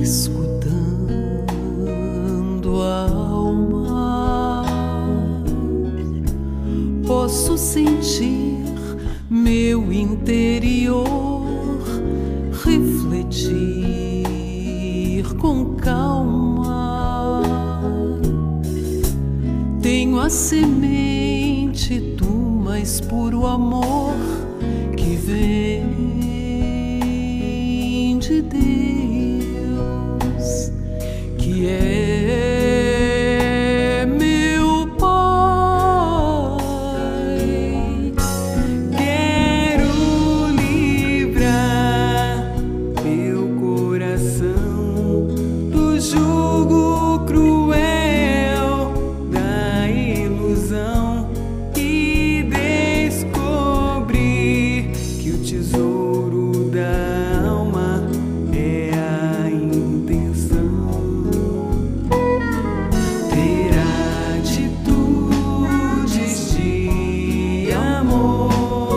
escutando a alma, posso sentir meu interior refletir com calma. Tenho a semente do mais puro amor que vem de Deus, que é meu Pai. Quero livrar meu coração do jugo cruel da ilusão e descobrir que o tesouro da alma é a intenção. Ter atitudes de amor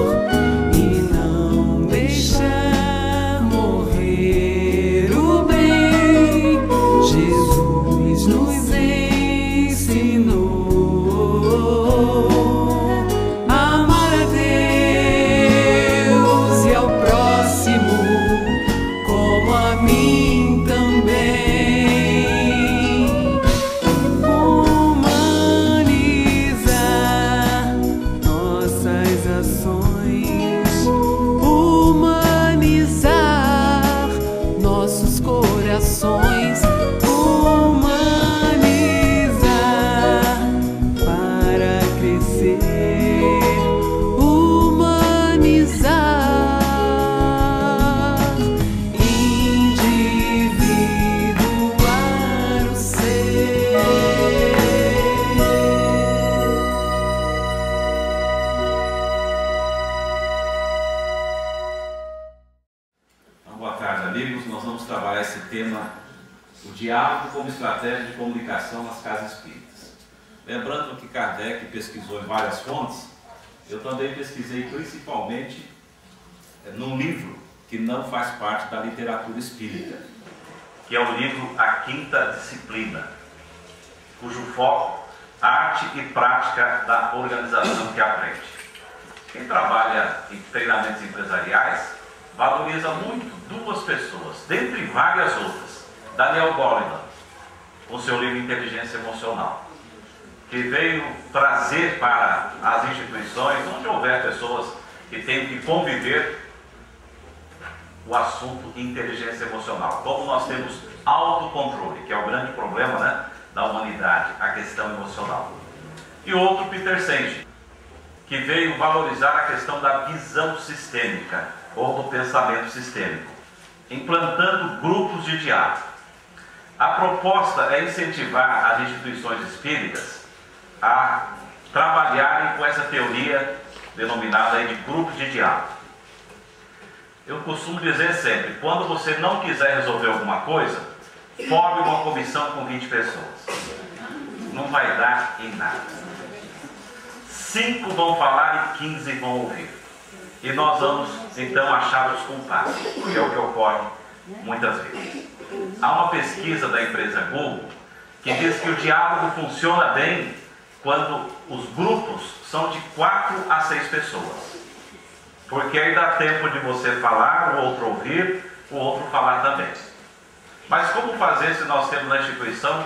e não deixar morrer o bem. Jesus nos ensinou a amar a Deus e ao próximo como a mim também. Humanizar nossas ações, humanizar nossos corações, humanizar para crescer, humanizar, individuar o ser. Boa tarde, amigos. Nós vamos trabalhar esse tema, o diálogo como estratégia de comunicação nas casas espíritas. Lembrando que Kardec pesquisou em várias fontes, eu também pesquisei principalmente num livro que não faz parte da literatura espírita, que é o livro A Quinta Disciplina, cujo foco, arte e prática da organização que aprende. Quem trabalha em treinamentos empresariais valoriza muito duas pessoas, dentre várias outras. Daniel Goleman, com seu livro Inteligência Emocional, que veio trazer para as instituições, onde houver pessoas que tenham que conviver, o assunto inteligência emocional. Como nós temos autocontrole, que é o grande problema, né, da humanidade, a questão emocional. E outro, Peter Senge, que veio valorizar a questão da visão sistêmica, ou do pensamento sistêmico, implantando grupos de diálogo. A proposta é incentivar as instituições espíritas a trabalharem com essa teoria denominada aí de grupos de diálogo. Eu costumo dizer sempre, quando você não quiser resolver alguma coisa, forme uma comissão com 20 pessoas. Não vai dar em nada. 5 vão falar e 15 vão ouvir. E nós vamos, então, achar os culpados, que é o que ocorre muitas vezes. Há uma pesquisa da empresa Google que diz que o diálogo funciona bem quando os grupos são de 4 a 6 pessoas. Porque aí dá tempo de você falar, o outro ouvir, o outro falar também. Mas como fazer se nós temos na instituição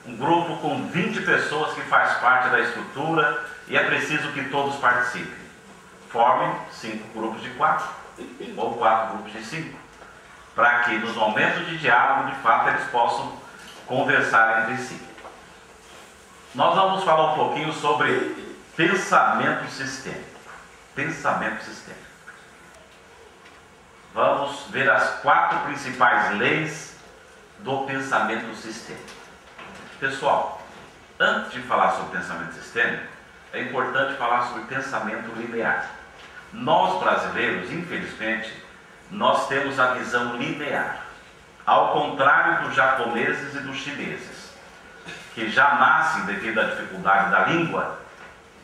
um grupo com 20 pessoas que faz parte da estrutura e é preciso que todos participem? Formem 5 grupos de 4 ou 4 grupos de 5, para que nos momentos de diálogo, de fato, eles possam conversar entre si. Nós vamos falar um pouquinho sobre pensamento sistêmico. Pensamento sistêmico. Vamos ver as 4 principais leis do pensamento sistêmico. Pessoal, antes de falar sobre pensamento sistêmico, é importante falar sobre pensamento linear. Nós brasileiros, infelizmente, nós temos a visão linear, ao contrário dos japoneses e dos chineses, que já nascem devido à dificuldade da língua,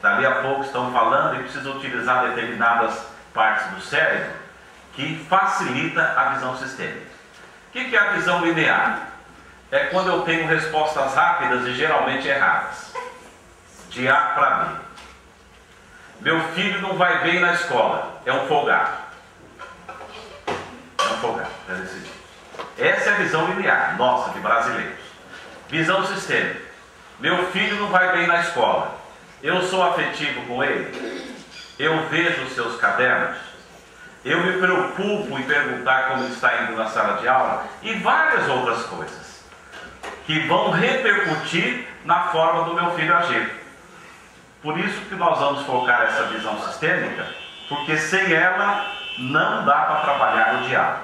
dali a pouco estão falando e precisam utilizar determinadas partes do cérebro que facilita a visão sistêmica. que é a visão linear? É quando eu tenho respostas rápidas e geralmente erradas. De A para B. Meu filho não vai bem na escola. É um folgado. É um folgado. É decidido. Essa é a visão linear, nossa, de brasileiros. Visão sistêmica. Meu filho não vai bem na escola. Eu sou afetivo com ele. Eu vejo os seus cadernos. Eu me preocupo em perguntar como ele está indo na sala de aula. E várias outras coisas que vão repercutir na forma do meu filho agir. Por isso que nós vamos focar essa visão sistêmica, porque sem ela não dá para trabalhar o diálogo.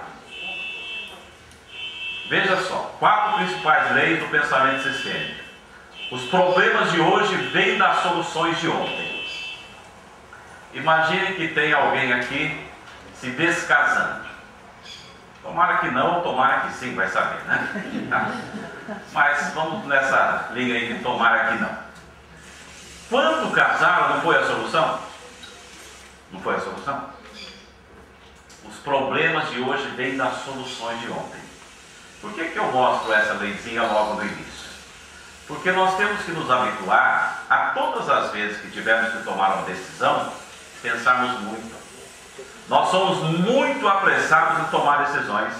Veja só, 4 principais leis do pensamento sistêmico. Os problemas de hoje vêm das soluções de ontem. Imagine que tem alguém aqui se descasando. Tomara que não, ou tomara que sim, vai saber, né? Tá. Mas vamos nessa linha aí de tomara que não. Quando casaram, não foi a solução? Não foi a solução? Os problemas de hoje vêm das soluções de ontem. Por que eu mostro essa leizinha logo no início? Porque nós temos que nos habituar a todas as vezes que tivermos que tomar uma decisão, pensarmos muito. Nós somos muito apressados em tomar decisões.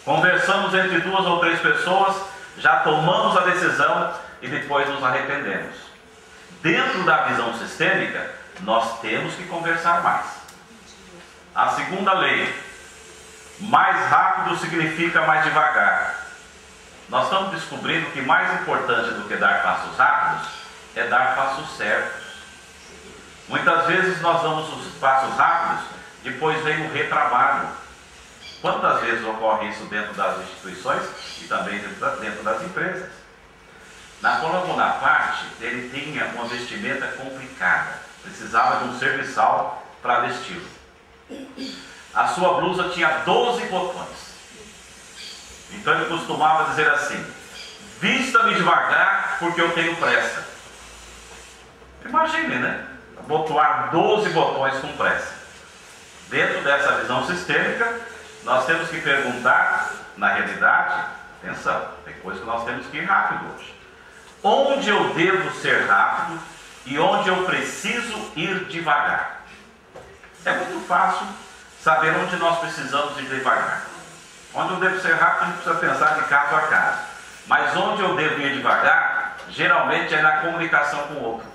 Conversamos entre 2 ou 3 pessoas, já tomamos a decisão e depois nos arrependemos. Dentro da visão sistêmica, nós temos que conversar mais. A segunda lei, mais rápido significa mais devagar. Nós estamos descobrindo que mais importante do que dar passos rápidos é dar passos certos. Muitas vezes nós damos os passos rápidos, depois vem o retrabalho. Quantas vezes ocorre isso dentro das instituições e também dentro das empresas? Napoleão Bonaparte, ele tinha uma vestimenta complicada, precisava de um serviçal para vesti-lo. A sua blusa tinha 12 botões. Então ele costumava dizer assim: vista-me devagar porque eu tenho pressa. Imagine, né? Botoar 12 botões com pressa. Dentro dessa visão sistêmica, nós temos que perguntar, na realidade, atenção, tem coisa que nós temos que ir rápido hoje. Onde eu devo ser rápido e onde eu preciso ir devagar? É muito fácil saber onde nós precisamos ir devagar. Onde eu devo ser rápido, a gente precisa pensar de caso a caso. Mas onde eu devo ir devagar, geralmente é na comunicação com o outro.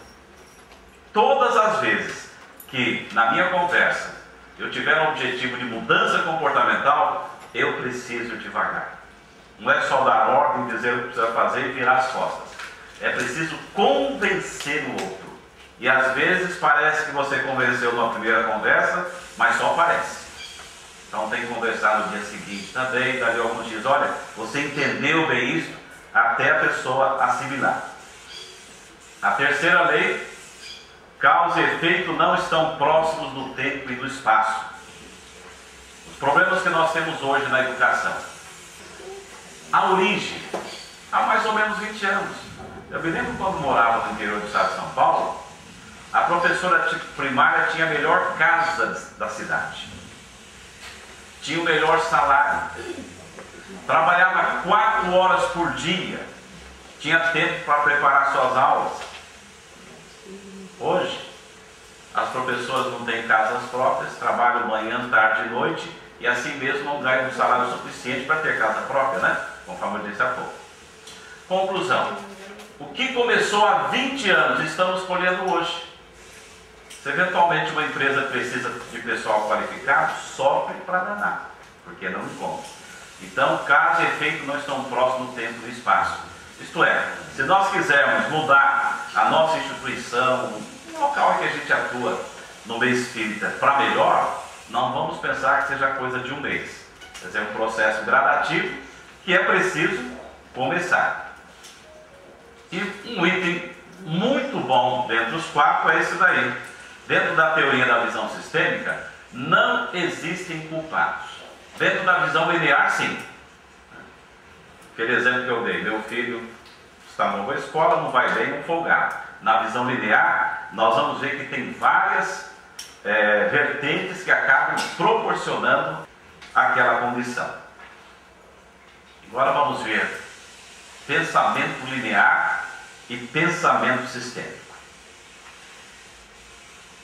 Todas as vezes que na minha conversa eu tiver um objetivo de mudança comportamental, eu preciso ir devagar. Não é só dar ordem, dizer o que precisa fazer e virar as costas. É preciso convencer o outro. E às vezes parece que você convenceu na primeira conversa, mas só parece. Então tem que conversar no dia seguinte também, dali alguns dias. Olha, você entendeu bem isso, até a pessoa assimilar. A terceira lei, causa e efeito não estão próximos do tempo e do espaço. Os problemas que nós temos hoje na educação. A origem, há mais ou menos 20 anos. Eu me lembro quando morava no interior do estado de São Paulo, a professora primária tinha a melhor casa da cidade. Tinha o melhor salário. Trabalhava 4 horas por dia. Tinha tempo para preparar suas aulas. Hoje, as professoras não têm casas próprias, trabalham manhã, tarde e noite, e assim mesmo não ganham um salário suficiente para ter casa própria, né? Conforme eu disse há pouco. Conclusão. O que começou há 20 anos, estamos colhendo hoje. Se eventualmente uma empresa precisa de pessoal qualificado, sofre para danar, porque não encontra. Então, causa e efeito não estão próximos do tempo e do espaço. Isto é, se nós quisermos mudar a nossa instituição, o local em que a gente atua no meio espírita para melhor, não vamos pensar que seja coisa de um mês. Quer dizer, é um processo gradativo que é preciso começar. E um item muito bom dentro dos 4 é esse daí. Dentro da teoria da visão sistêmica, não existem culpados. Dentro da visão linear, sim. Aquele exemplo que eu dei, meu filho está numa boa escola, não vai bem, não folgar. Na visão linear, nós vamos ver que tem várias vertentes que acabam proporcionando aquela condição. Agora vamos ver pensamento linear e pensamento sistêmico.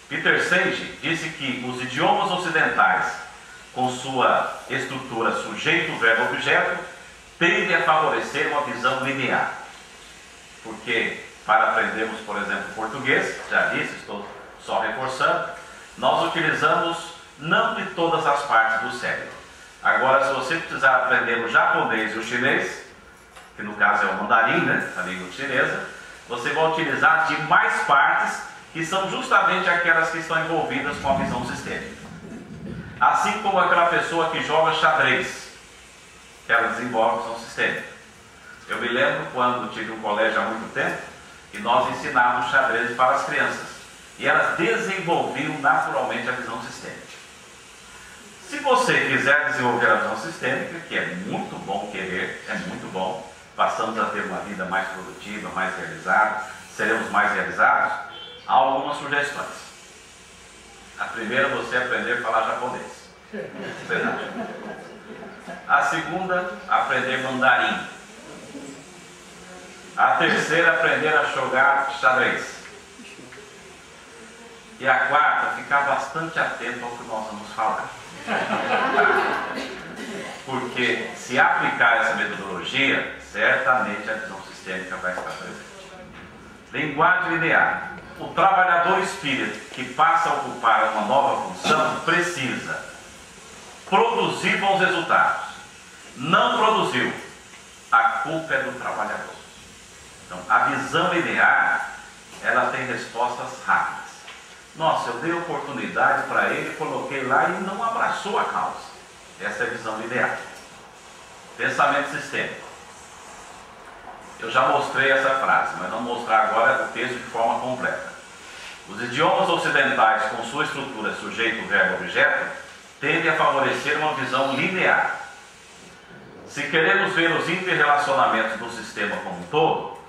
Peter Senge disse que os idiomas ocidentais, com sua estrutura sujeito, verbo, objeto, tendem a favorecer uma visão linear. Porque para aprendermos, por exemplo, português, já disse, estou só reforçando, nós utilizamos não de todas as partes do cérebro. Agora, se você precisar aprender o japonês e o chinês, que no caso é o mandarim, né, a língua chinesa, você vai utilizar de mais partes que são justamente aquelas que estão envolvidas com a visão sistêmica. Assim como aquela pessoa que joga xadrez, que ela desenvolve a visão sistêmica. Eu me lembro quando tive um colégio há muito tempo e nós ensinávamos xadrez para as crianças. E elas desenvolviam naturalmente a visão sistêmica. Se você quiser desenvolver a visão sistêmica, que é muito bom querer, é muito bom, passamos a ter uma vida mais produtiva, mais realizada, seremos mais realizados, há algumas sugestões. A primeira, você aprender a falar japonês. Verdade. A segunda, aprender mandarim. A terceira, aprender a jogar xadrez. E a quarta, ficar bastante atento ao que nós vamos falar. Porque se aplicar essa metodologia, certamente a visão sistêmica vai estar presente. Linguagem linear. O trabalhador espírita que passa a ocupar uma nova função precisa produzir bons resultados. Não produziu, a culpa é do trabalhador. Então, a visão linear, ela tem respostas rápidas. Nossa, eu dei oportunidade para ele, coloquei lá e não abraçou a causa. Essa é a visão linear. Pensamento sistêmico. Eu já mostrei essa frase, mas vou mostrar agora o texto de forma completa. Os idiomas ocidentais, com sua estrutura sujeito, verbo, objeto, tendem a favorecer uma visão linear. Se queremos ver os interrelacionamentos do sistema como um todo,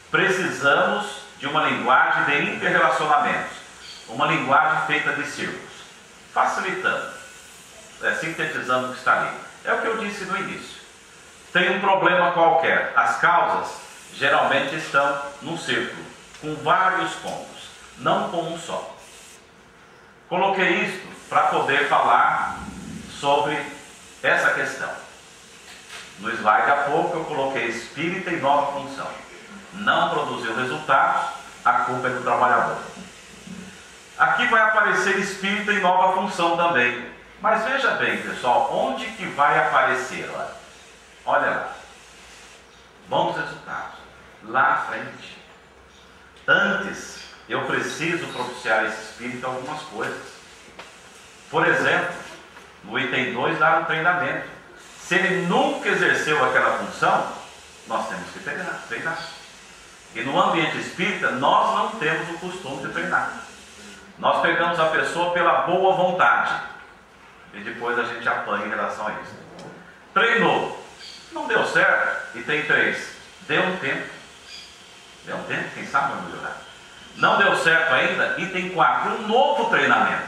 precisamos de uma linguagem de interrelacionamentos, uma linguagem feita de círculos, facilitando, sintetizando o que está ali. É o que eu disse no início. Tem um problema qualquer, as causas geralmente estão num círculo, com vários pontos, não com um só. Coloquei isto para poder falar sobre essa questão. No slide há pouco eu coloquei espírita e nova função. Não produziu resultados, a culpa é do trabalhador. Aqui vai aparecer espírita e nova função também. Mas veja bem, pessoal, onde que vai aparecer? Olha lá. Bons resultados. Lá à frente. Antes, eu preciso propiciar esse espírito algumas coisas. Por exemplo, no item 2 dá um treinamento. Se ele nunca exerceu aquela função, nós temos que treinar. E no ambiente espírita, nós não temos o costume de treinar. Nós pegamos a pessoa pela boa vontade. E depois a gente apanha em relação a isso. Treinou. Não deu certo. E tem 3. Deu um tempo. Deu um tempo, quem sabe vai melhorar. Não deu certo ainda. E tem 4. Um novo treinamento.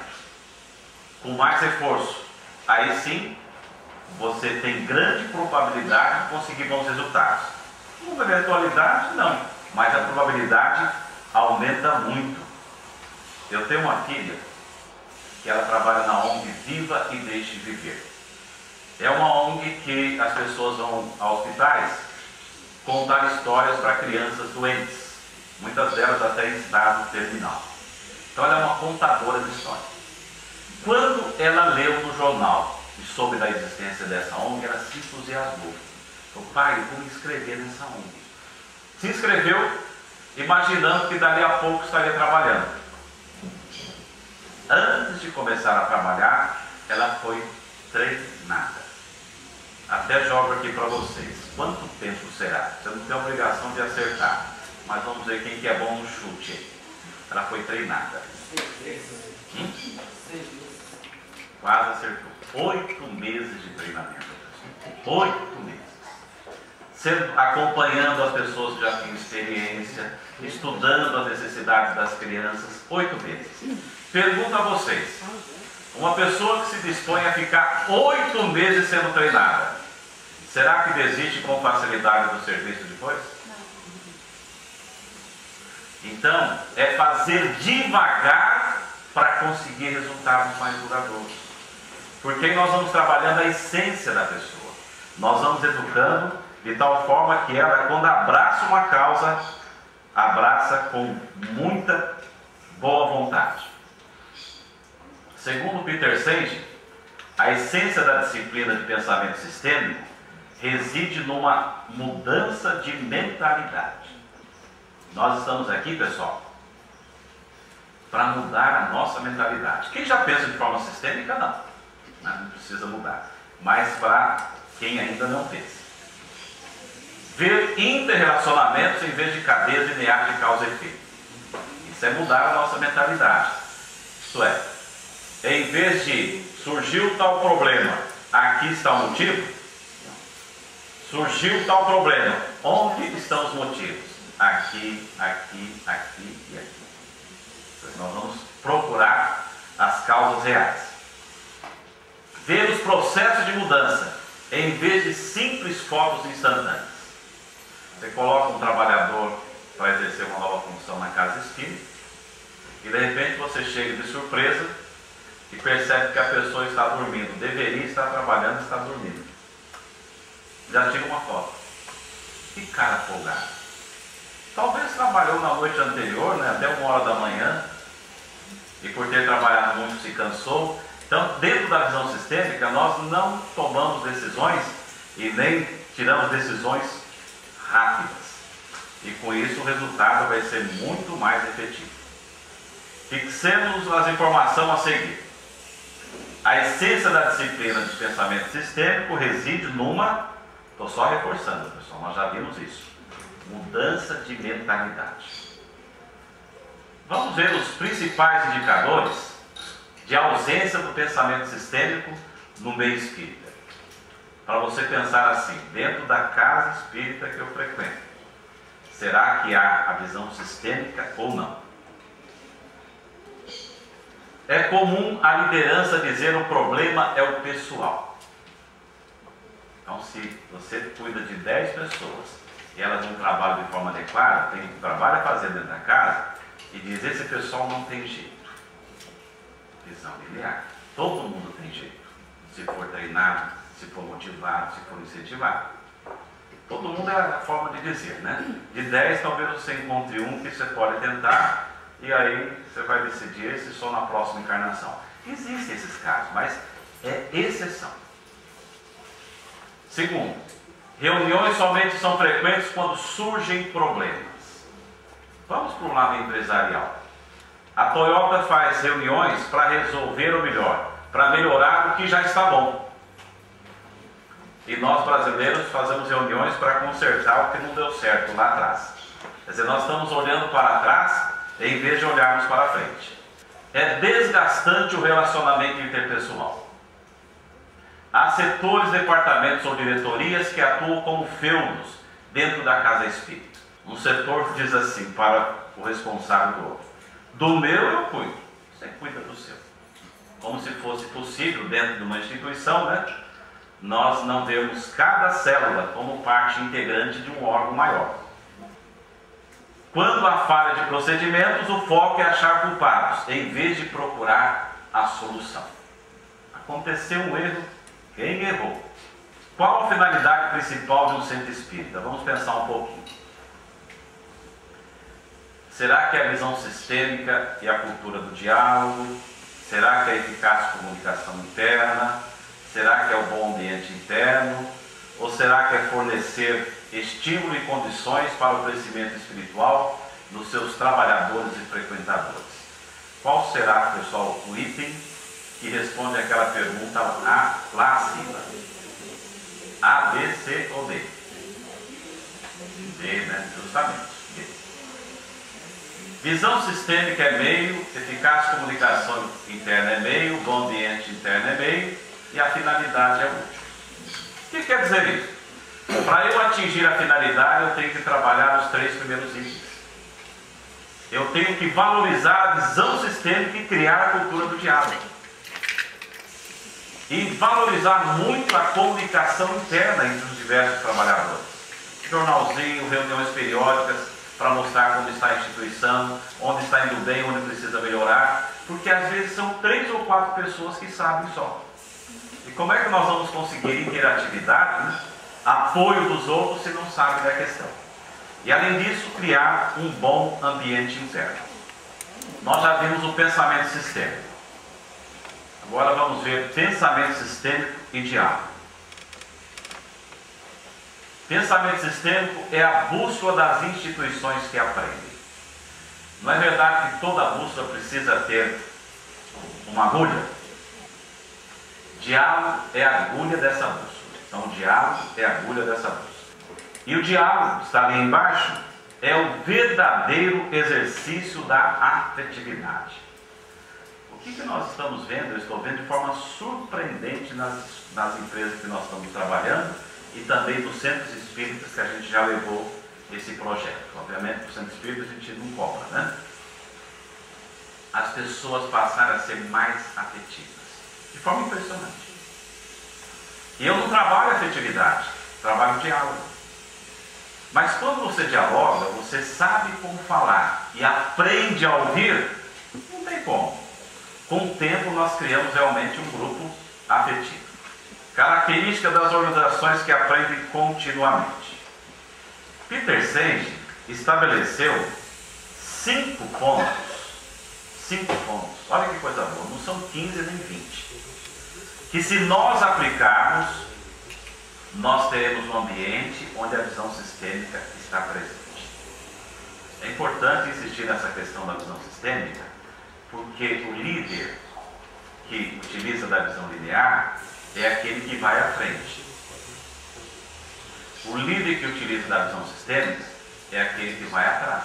Com mais reforço. Aí sim, você tem grande probabilidade de conseguir bons resultados. Uma eventualidade, não. Mas a probabilidade aumenta muito. Eu tenho uma filha que ela trabalha na ONG Viva e Deixe Viver. É uma ONG que as pessoas vão a hospitais contar histórias para crianças doentes, muitas delas até em estado terminal. Então ela é uma contadora de histórias. Quando ela leu no jornal e soube da existência dessa ONG, ela se entusiasmou. Falou, pai, eu vou me inscrever nessa ONG. Se inscreveu, imaginando que dali a pouco estaria trabalhando. Antes de começar a trabalhar, ela foi treinada. Até jogo aqui para vocês. Quanto tempo será? Você não tem a obrigação de acertar. Mas vamos ver quem que é bom no chute. Ela foi treinada. Quase acertou. 8 meses de treinamento. 8 meses. Acompanhando as pessoas que já tinham experiência, estudando as necessidades das crianças. 8 meses. Pergunto a vocês, uma pessoa que se dispõe a ficar 8 meses sendo treinada, será que desiste com facilidade do serviço depois? Então, é fazer devagar para conseguir resultados mais duradouros. Porque aí nós vamos trabalhando a essência da pessoa. Nós vamos educando de tal forma que ela, quando abraça uma causa, abraça com muita boa vontade. Segundo Peter Senge, a essência da disciplina de pensamento sistêmico reside numa mudança de mentalidade. Nós estamos aqui, pessoal, para mudar a nossa mentalidade. Quem já pensa de forma sistêmica, não precisa mudar. Mas para quem ainda não pensa. Ver interrelacionamentos em vez de cadeias lineares de causa e efeito. Isso é mudar a nossa mentalidade. Isto é, em vez de surgiu tal problema, aqui está o motivo. Surgiu tal problema, onde estão os motivos? Aqui, aqui, aqui e aqui. Então, nós vamos procurar as causas reais. Ver os processos de mudança, em vez de simples fotos instantâneas. Você coloca um trabalhador para exercer uma nova função na casa espírita, e de repente você chega de surpresa e percebe que a pessoa está dormindo, deveria estar trabalhando e está dormindo. Já tira uma foto. Que cara folgado. Talvez trabalhou na noite anterior, até 1h da manhã, e por ter trabalhado muito se cansou. Então, dentro da visão sistêmica, nós não tomamos decisões e nem tiramos decisões rápidas. E com isso o resultado vai ser muito mais efetivo. Fixemos as informações a seguir. A essência da disciplina de pensamento sistêmico reside numa, estou só reforçando, pessoal, nós já vimos isso, mudança de mentalidade. Vamos ver os principais indicadores de ausência do pensamento sistêmico no meio espírita. Para você pensar assim, dentro da casa espírita que eu frequento, será que há a visão sistêmica ou não? É comum a liderança dizer o problema é o pessoal. Então, se você cuida de 10 pessoas e elas não trabalham de forma adequada, tem trabalho a fazer dentro da casa, e diz, esse pessoal não tem jeito. Visão linear. Todo mundo tem jeito. Se for treinado, se for motivado, se for incentivado. Todo mundo é a forma de dizer, De 10, talvez você encontre um que você pode tentar, e aí você vai decidir esse só na próxima encarnação. Existem esses casos, mas é exceção. Segundo, reuniões somente são frequentes quando surgem problemas. Vamos para o lado empresarial. A Toyota faz reuniões para resolver, ou melhor, para melhorar o que já está bom. E nós brasileiros fazemos reuniões para consertar o que não deu certo lá atrás. Quer dizer, nós estamos olhando para trás em vez de olharmos para frente. É desgastante o relacionamento interpessoal. Há setores, departamentos ou diretorias que atuam como feudos dentro da casa espírita. Um setor diz assim para o responsável do outro: do meu eu cuido, você cuida do seu. Como se fosse possível dentro de uma instituição, nós não vemos cada célula como parte integrante de um órgão maior. Quando há falha de procedimentos, o foco é achar culpados, em vez de procurar a solução. Aconteceu um erro, quem errou? Qual a finalidade principal de um centro espírita? Vamos pensar um pouquinho. Será que é a visão sistêmica e a cultura do diálogo? Será que é a eficaz comunicação interna? Será que é o bom ambiente interno? Ou será que é fornecer estímulo e condições para o crescimento espiritual dos seus trabalhadores e frequentadores? Qual será, pessoal, o item que responde àquela pergunta lá acima? A, B, C ou D? D, justamente. D. Visão sistêmica é meio, eficaz comunicação interna é meio, bom ambiente interno é meio e a finalidade é útil. O que quer dizer isso? Para eu atingir a finalidade, eu tenho que trabalhar os 3 primeiros itens. Eu tenho que valorizar a visão sistêmica e criar a cultura do diálogo. E valorizar muito a comunicação interna entre os diversos trabalhadores. Jornalzinho, reuniões periódicas para mostrar como está a instituição, onde está indo bem, onde precisa melhorar, porque às vezes são 3 ou 4 pessoas que sabem só. E como é que nós vamos conseguir interatividade, né? Apoio dos outros se não sabem da questão? E além disso, criar um bom ambiente interno. Nós já vimos o pensamento sistêmico. Agora vamos ver pensamento sistêmico e diálogo. Pensamento sistêmico é a bússola das instituições que aprendem. Não é verdade que toda bússola precisa ter uma agulha? Diálogo é a agulha dessa bússola. Então, o diálogo é a agulha dessa bússola. E o diálogo, está ali embaixo, é o verdadeiro exercício da afetividade. O que nós estamos vendo? Eu estou vendo de forma surpreendente nas empresas que nós estamos trabalhando e também nos centros espíritas que a gente já levou esse projeto. Obviamente, para o centro espírita a gente não cobra, né? As pessoas passaram a ser mais afetivas, de forma impressionante. E eu não trabalho afetividade, trabalho diálogo. Mas quando você dialoga, você sabe como falar e aprende a ouvir, não tem como. Com o tempo nós criamos realmente um grupo afetivo. Característica das organizações que aprendem continuamente. Peter Senge estabeleceu 5 pontos. 5 pontos. Olha que coisa boa, não são 15 nem 20. Que se nós aplicarmos, nós teremos um ambiente onde a visão sistêmica está presente. É importante insistir nessa questão da visão sistêmica, porque o líder que utiliza da visão linear é aquele que vai à frente. O líder que utiliza da visão sistêmica é aquele que vai atrás.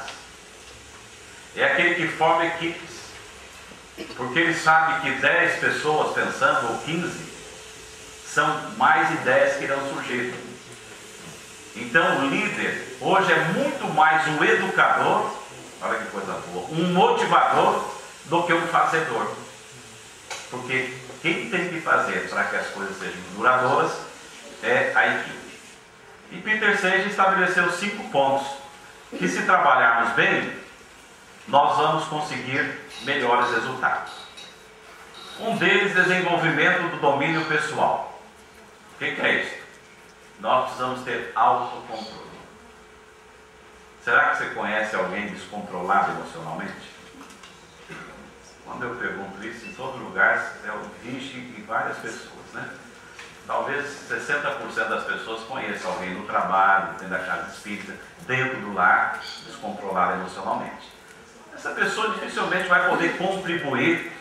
É aquele que forma equipes, porque ele sabe que 10 pessoas pensando, ou 15, são mais ideias que irão surgir. Então o líder hoje é muito mais um educador, olha que coisa boa, um motivador do que um fazedor. Porque quem tem que fazer para que as coisas sejam duradouras é a equipe. E Peter Senge estabeleceu 5 pontos que, se trabalharmos bem, nós vamos conseguir melhores resultados. Um deles, desenvolvimento do domínio pessoal. O que é isso? Nós precisamos ter autocontrole. Será que você conhece alguém descontrolado emocionalmente? Quando eu pergunto isso, em todo lugar, eu vejo em várias pessoas, né? Talvez 60% das pessoas conheçam alguém no trabalho, dentro da casa espírita, dentro do lar, descontrolado emocionalmente. Essa pessoa dificilmente vai poder contribuir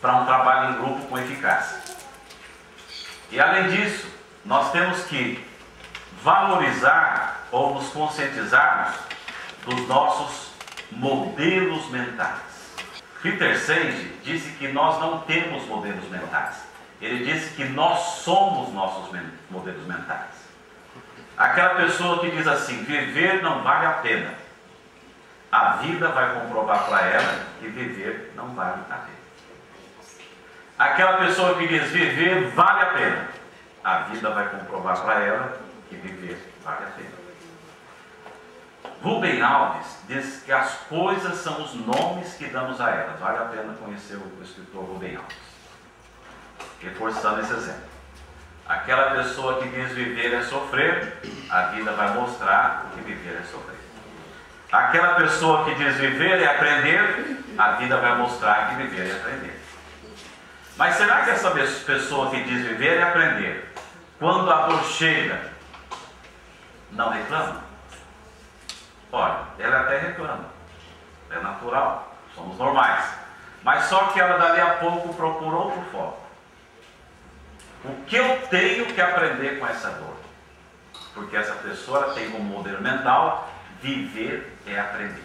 para um trabalho em grupo com eficácia. E além disso, nós temos que valorizar ou nos conscientizarmos dos nossos modelos mentais. Peter Senge disse que nós não temos modelos mentais. Ele disse que nós somos nossos modelos mentais. Aquela pessoa que diz assim, viver não vale a pena. A vida vai comprovar para ela que viver não vale a pena. Aquela pessoa que diz viver vale a pena. A vida vai comprovar para ela que viver vale a pena. Rubem Alves diz que as coisas são os nomes que damos a elas. Vale a pena conhecer o escritor Rubem Alves. Reforçando esse exemplo. Aquela pessoa que diz viver é sofrer, a vida vai mostrar que viver é sofrer. Aquela pessoa que diz viver é aprender, a vida vai mostrar que viver é aprender. Mas será que essa pessoa que diz viver é aprender, quando a dor chega, não reclama? Olha, ela até reclama, é natural, somos normais. Mas só que ela dali a pouco procura outro foco. O que eu tenho que aprender com essa dor? Porque essa pessoa tem como modelo mental, viver é aprender.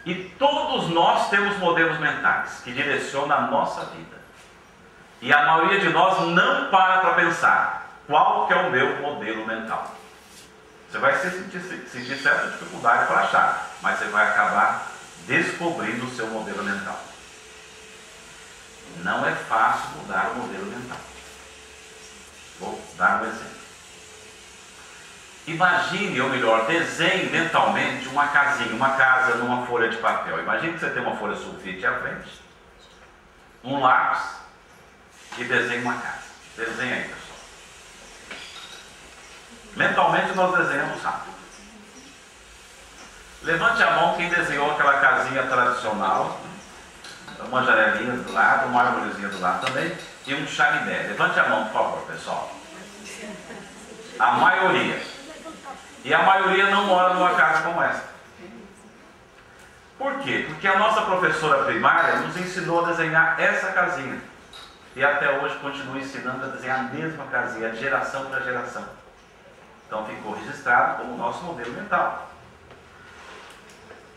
E todos nós temos modelos mentais que direcionam a nossa vida. E a maioria de nós não para pensar qual que é o meu modelo mental. Você vai sentir certa dificuldade para achar, mas você vai acabar descobrindo o seu modelo mental. Não é fácil mudar o modelo mental. Vou dar um exemplo. Imagine, ou melhor, desenhe mentalmente uma casinha, uma casa numa folha de papel. Imagine que você tem uma folha sulfite à frente, um lápis e desenhe uma casa. Desenhe aí, pessoal. Mentalmente nós desenhamos rápido. Levante a mão quem desenhou aquela casinha tradicional, uma janelinha do lado, uma árvorezinha do lado também, e um chaminé. Levante a mão, por favor, pessoal. A maioria. E a maioria não mora numa casa como essa. Por quê? Porque a nossa professora primária nos ensinou a desenhar essa casinha. E até hoje continua ensinando a desenhar a mesma casinha, de geração para geração. Então ficou registrado como o nosso modelo mental.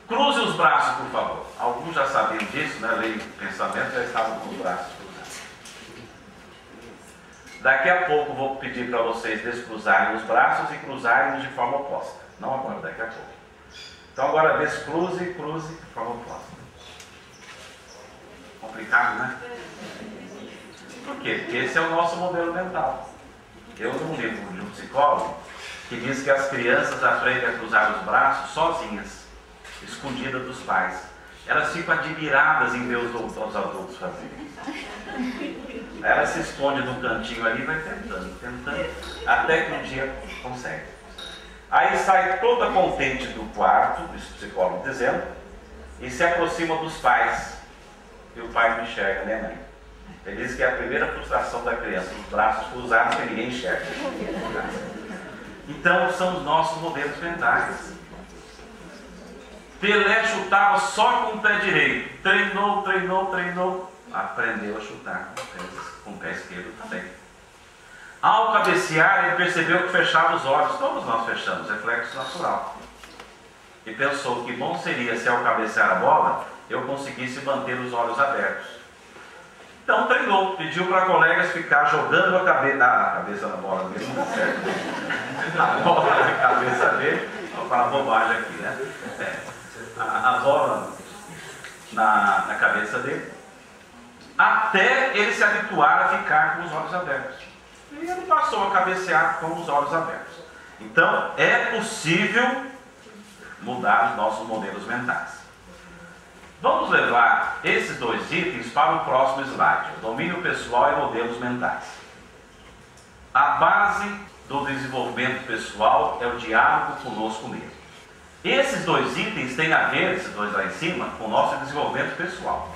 Cruze os braços, por favor. Alguns já sabiam disso, né? Lei do pensamento, já estavam com os braços cruzados. Daqui a pouco vou pedir para vocês descruzarem os braços e cruzarem de forma oposta. Não agora, daqui a pouco. Então agora descruze e cruze de forma oposta. Complicado, né? Por quê? Porque esse é o nosso modelo mental. Eu li um livro de um psicólogo que diz que as crianças aprendem a cruzar os braços sozinhas, escondidas dos pais. Elas ficam admiradas em ver os adultos fazerem. Ela se esconde num cantinho ali e vai tentando, até que um dia consegue. Aí sai toda contente do quarto, isso o psicólogo dizendo, e se aproxima dos pais. E o pai não enxerga, né, mãe? Ele diz que é a primeira frustração da criança, os braços cruzados que ninguém enxerga. Então são os nossos modelos mentais. Pelé chutava só com o pé direito. Treinou. Aprendeu a chutar com o pé esquerdo também. Ao cabecear, ele percebeu que fechava os olhos. Todos nós fechamos, reflexo natural. E pensou que bom seria se ao cabecear a bola, eu conseguisse manter os olhos abertos. Então treinou, pediu para colegas ficar jogando a cabeça na bola dele, não dá certo. A bola na cabeça dele, vou falar bobagem aqui, né? A bola na cabeça dele, até ele se habituar a ficar com os olhos abertos. E ele passou a cabecear com os olhos abertos. Então, é possível mudar os nossos modelos mentais. Vamos levar esses dois itens para o próximo slide: domínio pessoal e modelos mentais. A base do desenvolvimento pessoal é o diálogo conosco mesmo. Esses dois itens têm a ver, esses dois lá em cima, com o nosso desenvolvimento pessoal.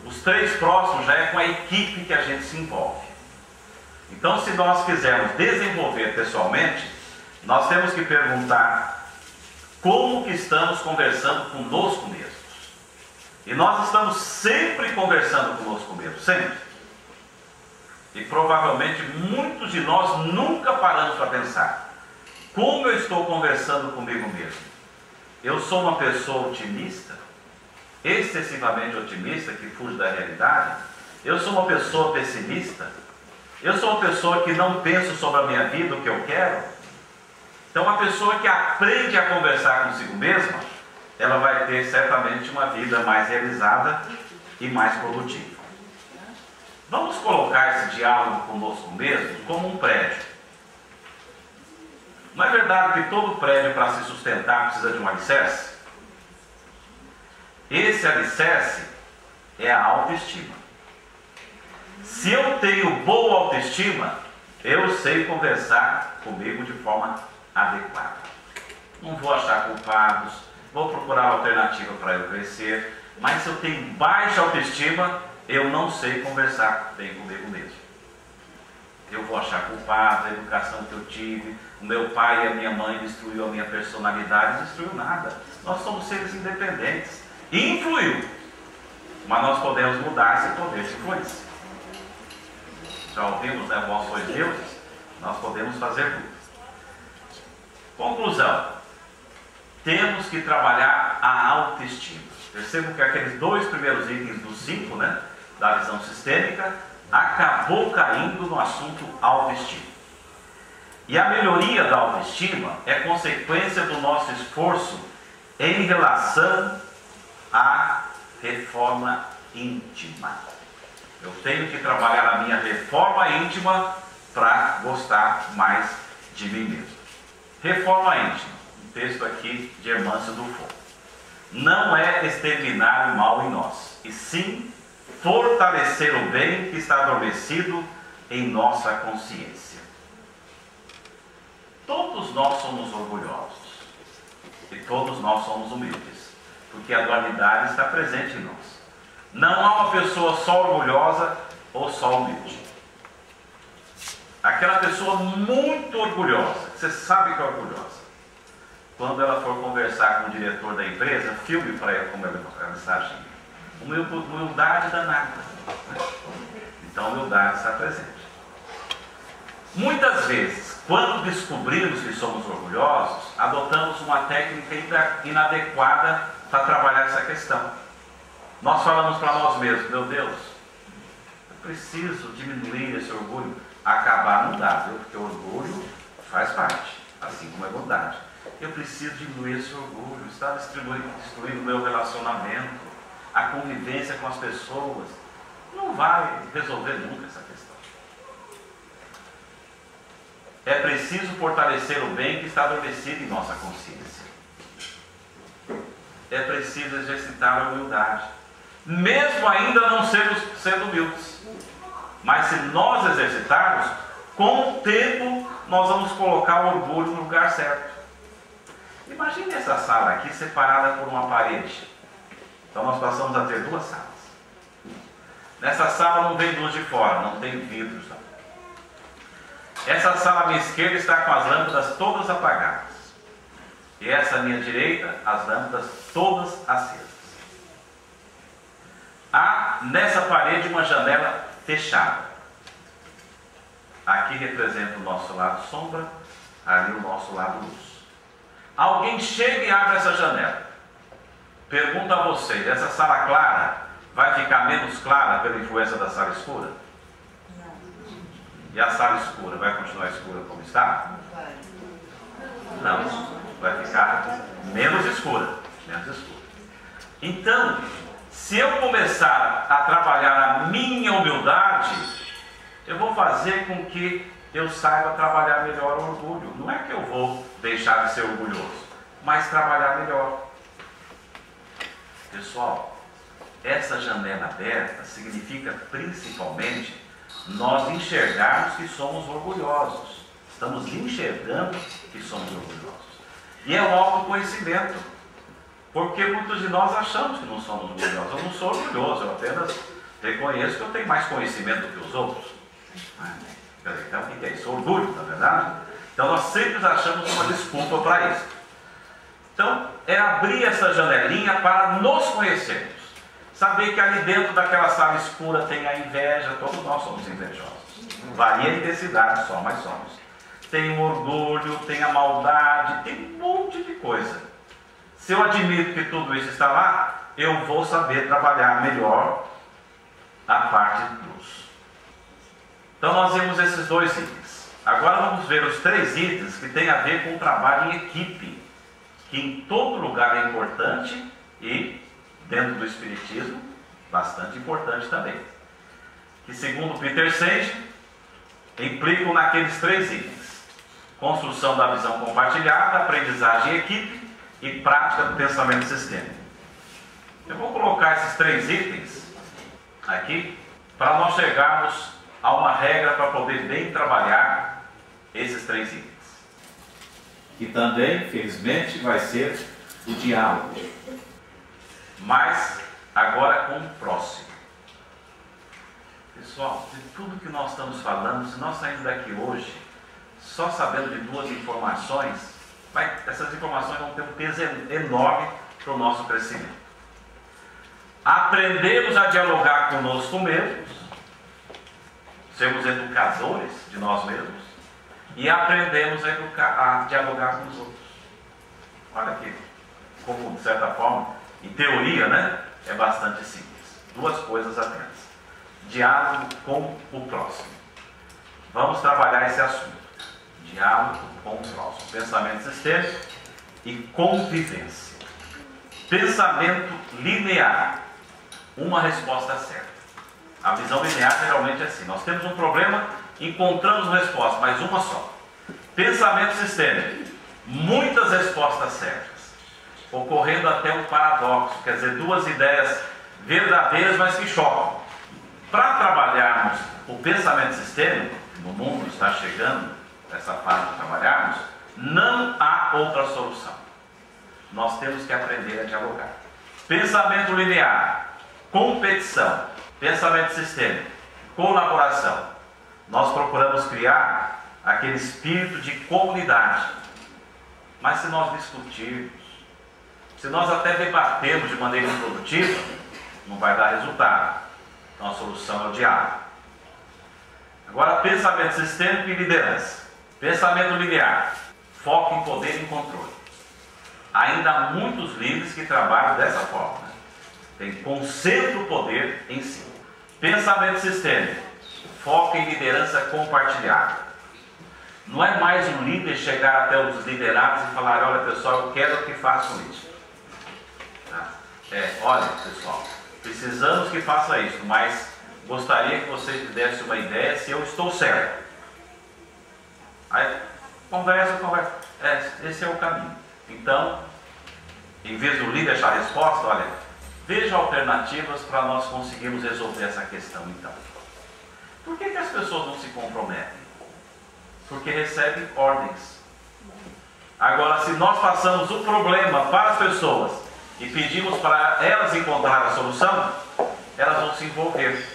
Os três próximos já é com a equipe que a gente se envolve. Então, se nós quisermos desenvolver pessoalmente, nós temos que perguntar como que estamos conversando conosco mesmos. E nós estamos sempre conversando conosco mesmos, sempre. E provavelmente muitos de nós nunca paramos para pensar: como eu estou conversando comigo mesmo? Eu sou uma pessoa otimista? Excessivamente otimista, que fuge da realidade? Eu sou uma pessoa pessimista? Eu sou uma pessoa que não penso sobre a minha vida, o que eu quero? Então, uma pessoa que aprende a conversar consigo mesma, ela vai ter certamente uma vida mais realizada e mais produtiva. Vamos colocar esse diálogo conosco mesmo como um prédio. Não é verdade que todo prédio, para se sustentar, precisa de um alicerce? Esse alicerce é a autoestima. Se eu tenho boa autoestima, eu sei conversar comigo de forma adequada. Não vou achar culpados, vou procurar alternativa para eu crescer, mas se eu tenho baixa autoestima, eu não sei conversar bem comigo mesmo. Eu vou achar culpado, a educação que eu tive, o meu pai e a minha mãe destruiu a minha personalidade. Não destruiu nada. Nós somos seres independentes. Influiu, mas nós podemos mudar esse poder de influência. Já ouvimos, né? Vós sois deuses. Nós podemos fazer tudo. Conclusão: temos que trabalhar a autoestima. Percebam que aqueles dois primeiros itens dos 5, né, da visão sistêmica, acabou caindo no assunto autoestima. E a melhoria da autoestima é consequência do nosso esforço em relação à reforma íntima. Eu tenho que trabalhar a minha reforma íntima para gostar mais de mim mesmo. Reforma íntima, um texto aqui de Hermâncio Dufour. Não é exterminar o mal em nós, e sim fortalecer o bem que está adormecido em nossa consciência. Todos nós somos orgulhosos e todos nós somos humildes, porque a dualidade está presente em nós. Não há uma pessoa só orgulhosa ou só humilde. Aquela pessoa muito orgulhosa, você sabe que é orgulhosa, quando ela for conversar com o diretor da empresa, filme para ela como ela está agindo. Humildade danada. Então, humildade está presente. Muitas vezes, quando descobrimos que somos orgulhosos, adotamos uma técnica inadequada para trabalhar essa questão. Nós falamos para nós mesmos: meu Deus, eu preciso diminuir esse orgulho. Acabar não dá, viu? Porque o orgulho faz parte, assim como a bondade. Eu preciso diminuir esse orgulho, está destruindo o meu relacionamento, a convivência com as pessoas. Não vai resolver nunca essa questão. É preciso fortalecer o bem que está adormecido em nossa consciência. É preciso exercitar a humildade, mesmo ainda não sendo humildes. Mas se nós exercitarmos, com o tempo nós vamos colocar o orgulho no lugar certo. Imagine essa sala aqui separada por uma parede. Então nós passamos a ter duas salas. Nessa sala não vem luz de fora, não tem vidros. Essa sala à minha esquerda está com as lâmpadas todas apagadas. E essa à minha direita, as lâmpadas todas acesas. Há nessa parede uma janela fechada. Aqui representa o nosso lado sombra, ali o nosso lado luz. Alguém chega e abre essa janela. Pergunta a você: essa sala clara vai ficar menos clara pela influência da sala escura? Não. E a sala escura vai continuar escura como está? Não. Vai ficar menos escura. Menos escura. Então, se eu começar a trabalhar a minha humildade, eu vou fazer com que eu saiba trabalhar melhor o orgulho. Não é que eu vou deixar de ser orgulhoso, mas trabalhar melhor. Pessoal, essa janela aberta significa principalmente nós enxergarmos que somos orgulhosos. Estamos enxergando que somos orgulhosos. E é o autoconhecimento. Porque muitos de nós achamos que não somos orgulhosos. Eu não sou orgulhoso, eu apenas reconheço que eu tenho mais conhecimento do que os outros. Então, o que é isso? Orgulho, na verdade? Então, nós sempre achamos uma desculpa para isso. Então, é abrir essa janelinha para nos conhecermos. Saber que ali dentro daquela sala escura tem a inveja, todos nós somos invejosos. Varia a intensidade só, mas somos. Tem o orgulho, tem a maldade, tem um monte de coisa. Se eu admito que tudo isso está lá, eu vou saber trabalhar melhor a parte de luz. Então nós vimos esses dois itens. Agora vamos ver os três itens que têm a ver com o trabalho em equipe, que em todo lugar é importante e, dentro do Espiritismo, bastante importante também. Que, segundo Peter Senge, implicam naqueles três itens: construção da visão compartilhada, aprendizagem em equipe e prática do pensamento sistêmico. Eu vou colocar esses três itens aqui para nós chegarmos a uma regra para poder bem trabalhar esses três itens. Que também, felizmente, vai ser o diálogo. Mas agora com o próximo. Pessoal, de tudo que nós estamos falando, se nós sairmos daqui hoje só sabendo de duas informações, essas informações vão ter um peso enorme para o nosso crescimento. Aprendemos a dialogar conosco mesmos, sermos educadores de nós mesmos, e aprendemos a dialogar com os outros. Olha aqui, como de certa forma, em teoria, né, é bastante simples. Duas coisas apenas: diálogo com o próximo. Vamos trabalhar esse assunto. Diálogo com o próximo. Pensamento sistêmico e convivência. Pensamento linear. Uma resposta certa. A visão linear geralmente é assim: nós temos um problema, encontramos resposta, mas uma só. Pensamento sistêmico, muitas respostas certas, ocorrendo até um paradoxo, quer dizer, duas ideias verdadeiras, mas que chocam. Para trabalharmos o pensamento sistêmico, no mundo está chegando essa fase de trabalharmos, não há outra solução. Nós temos que aprender a dialogar. Pensamento linear, competição. Pensamento sistêmico, colaboração. Nós procuramos criar aquele espírito de comunidade. Mas se nós discutirmos, se nós até debatermos de maneira improdutiva, não vai dar resultado. Então a solução é o diálogo. Agora, pensamento sistêmico e liderança. Pensamento linear, foco em poder e em controle. Ainda há muitos líderes que trabalham dessa forma, né? Concentra o poder em si. Pensamento sistêmico, foco em liderança compartilhada. Não é mais um líder chegar até os liderados e falar: olha pessoal, eu quero que façam isso. Tá? Olha pessoal, precisamos que faça isso, mas gostaria que vocês me dessem uma ideia se eu estou certo. Aí conversa. Esse é o caminho. Então, em vez do líder achar a resposta, olha, veja alternativas para nós conseguirmos resolver essa questão então. Por que as pessoas não se comprometem? Porque recebem ordens. Agora, se nós passamos o problema para as pessoas e pedimos para elas encontrar a solução, elas vão se envolver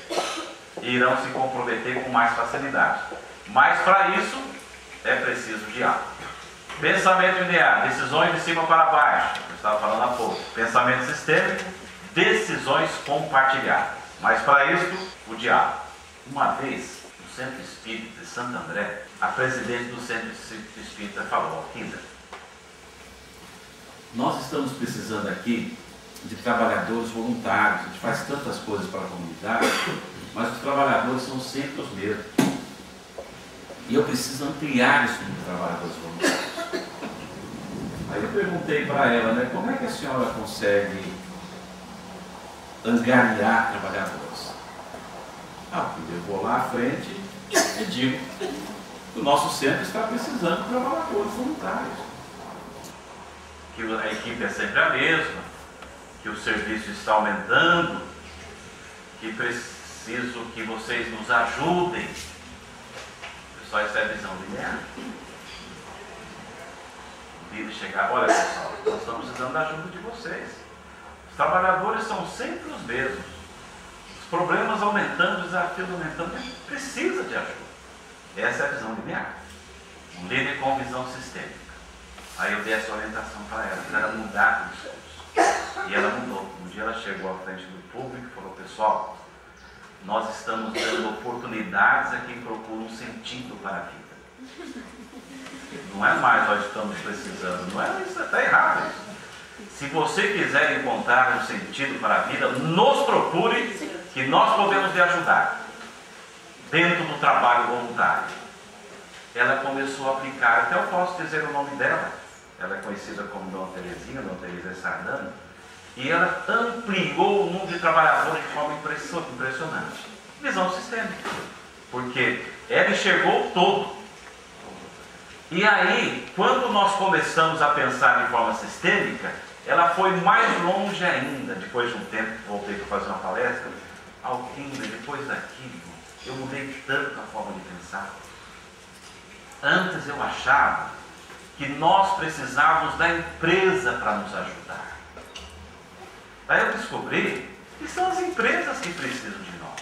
e irão se comprometer com mais facilidade. Mas para isso é preciso diálogo. Pensamento linear, decisões de cima para baixo, eu estava falando há pouco. Pensamento sistêmico, decisões compartilhadas. Mas para isso, o diálogo. Uma vez, no Centro Espírita de Santo André, a presidente do Centro Espírita falou: Kinder, nós estamos precisando aqui de trabalhadores voluntários. A gente faz tantas coisas para a comunidade, mas os trabalhadores são sempre os mesmos. E eu preciso ampliar esse número de trabalhadores voluntários. Aí eu perguntei para ela, né, como é que a senhora consegue angariar trabalhadores? Eu vou lá à frente e digo que o nosso centro está precisando de trabalhadores voluntários. Que a equipe é sempre a mesma, que o serviço está aumentando, que preciso que vocês nos ajudem. Pessoal, essa é a visão linear. O líder chegar: olha pessoal, nós estamos precisando da ajuda de vocês. Os trabalhadores são sempre os mesmos. Os problemas aumentando, os desafios aumentando, a gente precisa de ajuda. Essa é a visão linear. Um líder com visão sistêmica. Aí eu dei essa orientação para ela mudar o discurso. E ela mudou. Um dia ela chegou à frente do público e falou: pessoal, nós estamos dando oportunidades a quem procura um sentido para a vida. Não é mais nós estamos precisando, não é isso, está errado isso. Se você quiser encontrar um sentido para a vida, nos procure, que nós podemos lhe ajudar dentro do trabalho voluntário. Ela começou a aplicar, até eu posso dizer o nome dela, ela é conhecida como Dona Terezinha, Dona Teresa Sardano, e ela ampliou o número de trabalhadores de forma impressionante. Visão sistêmica, porque ela enxergou o todo. E aí, quando nós começamos a pensar de forma sistêmica, ela foi mais longe ainda. Depois de um tempo, voltei para fazer uma palestra. Alquimia, depois daquilo, eu mudei tanto a forma de pensar. Antes eu achava que nós precisávamos da empresa para nos ajudar. Daí eu descobri que são as empresas que precisam de nós.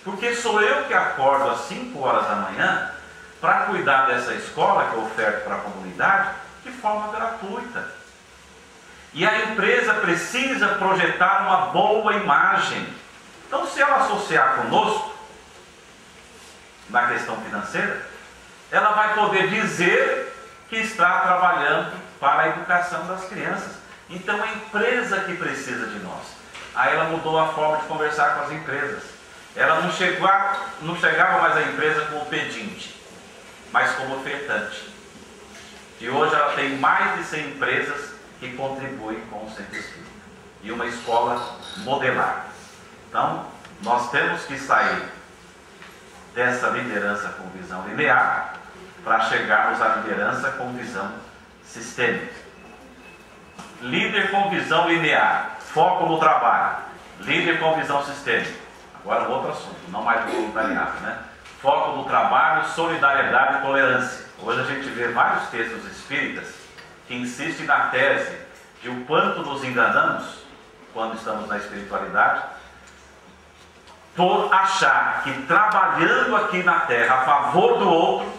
Porque sou eu que acordo às 5 horas da manhã para cuidar dessa escola que eu oferto para a comunidade de forma gratuita. E a empresa precisa projetar uma boa imagem. Então, se ela associar conosco na questão financeira, ela vai poder dizer que está trabalhando para a educação das crianças. Então, é a empresa que precisa de nós. Aí ela mudou a forma de conversar com as empresas. Ela não chegava mais à empresa como pedinte, mas como ofertante. E hoje ela tem mais de 100 empresas que contribuem com o Centro Espírita. E uma escola modelar. Então, nós temos que sair dessa liderança com visão linear para chegarmos à liderança com visão sistêmica. Líder com visão linear, foco no trabalho. Líder com visão sistêmica. Agora um outro assunto, não mais do voluntariado, né? Foco no trabalho, solidariedade e tolerância. Hoje a gente vê vários textos espíritas que insistem na tese de o quanto nos enganamos quando estamos na espiritualidade, por achar que trabalhando aqui na Terra a favor do outro,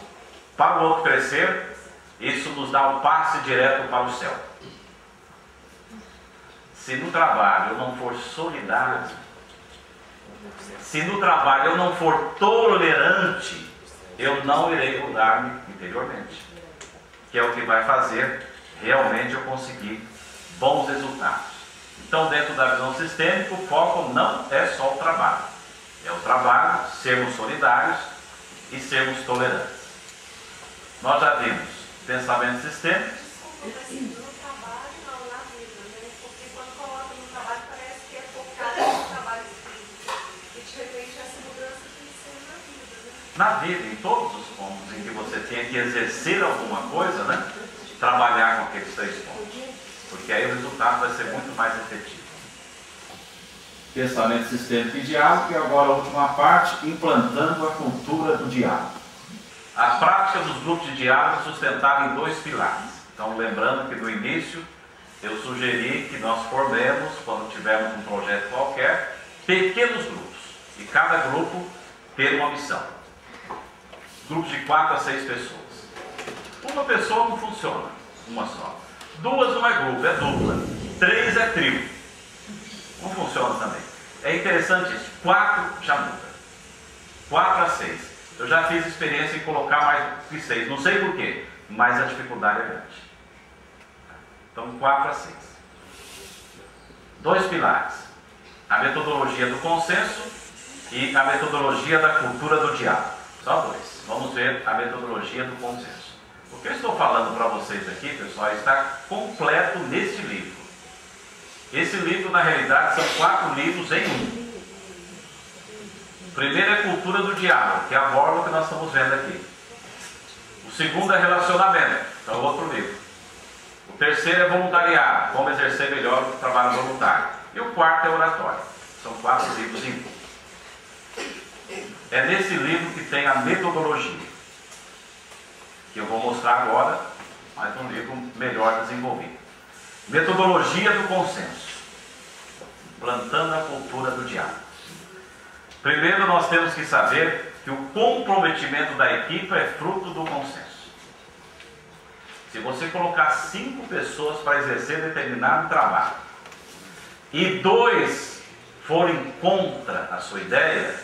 para o outro crescer, isso nos dá um passe direto para o céu. Se no trabalho eu não for solidário, se no trabalho eu não for tolerante, eu não irei mudar-me interiormente, que é o que vai fazer realmente eu conseguir bons resultados. Então, dentro da visão sistêmica, o foco não é só o trabalho. É o trabalho, sermos solidários e sermos tolerantes. Nós já vimos pensamento sistêmico. No trabalho, não na vida, né? Porque quando coloca no trabalho, parece que é focado no trabalho espírita. E de repente essa mudança tem que ser na vida, né? Na vida, em todos os pontos em que você tenha que exercer alguma coisa, né? Trabalhar com aqueles 3 pontos. Porque aí o resultado vai ser muito mais efetivo. Pensamento sistêmico e diálogo, e agora a última parte, implantando a cultura do diálogo. A prática dos grupos de diálogo é sustentada em 2 pilares. Então, lembrando que no início eu sugeri que nós formemos, quando tivermos um projeto qualquer, pequenos grupos. E cada grupo ter uma missão. Grupos de 4 a 6 pessoas. Uma pessoa não funciona, uma só. 2 não é grupo, é dupla. 3 é trio. Não funciona também. É interessante isso. 4 já muda. 4 a 6. Eu já fiz experiência em colocar mais que 6. Não sei porquê, mas a dificuldade é grande. Então, 4 a 6. 2 pilares. A metodologia do consenso e a metodologia da cultura do diálogo. Só 2. Vamos ver a metodologia do consenso. O que eu estou falando para vocês aqui, pessoal, está completo neste livro. Esse livro, na realidade, são 4 livros em um. O primeiro é Cultura do Diálogo, que aborda o que nós estamos vendo aqui. O segundo é Relacionamento, que é o outro livro. O terceiro é Voluntariado, como exercer melhor o trabalho voluntário. E o quarto é Oratório. São 4 livros em um. É nesse livro que tem a metodologia, que eu vou mostrar agora, mas um livro melhor desenvolvido. Metodologia do consenso. Plantando a cultura do diálogo. Primeiro nós temos que saber que o comprometimento da equipe é fruto do consenso. Se você colocar 5 pessoas para exercer determinado trabalho e 2 forem contra a sua ideia,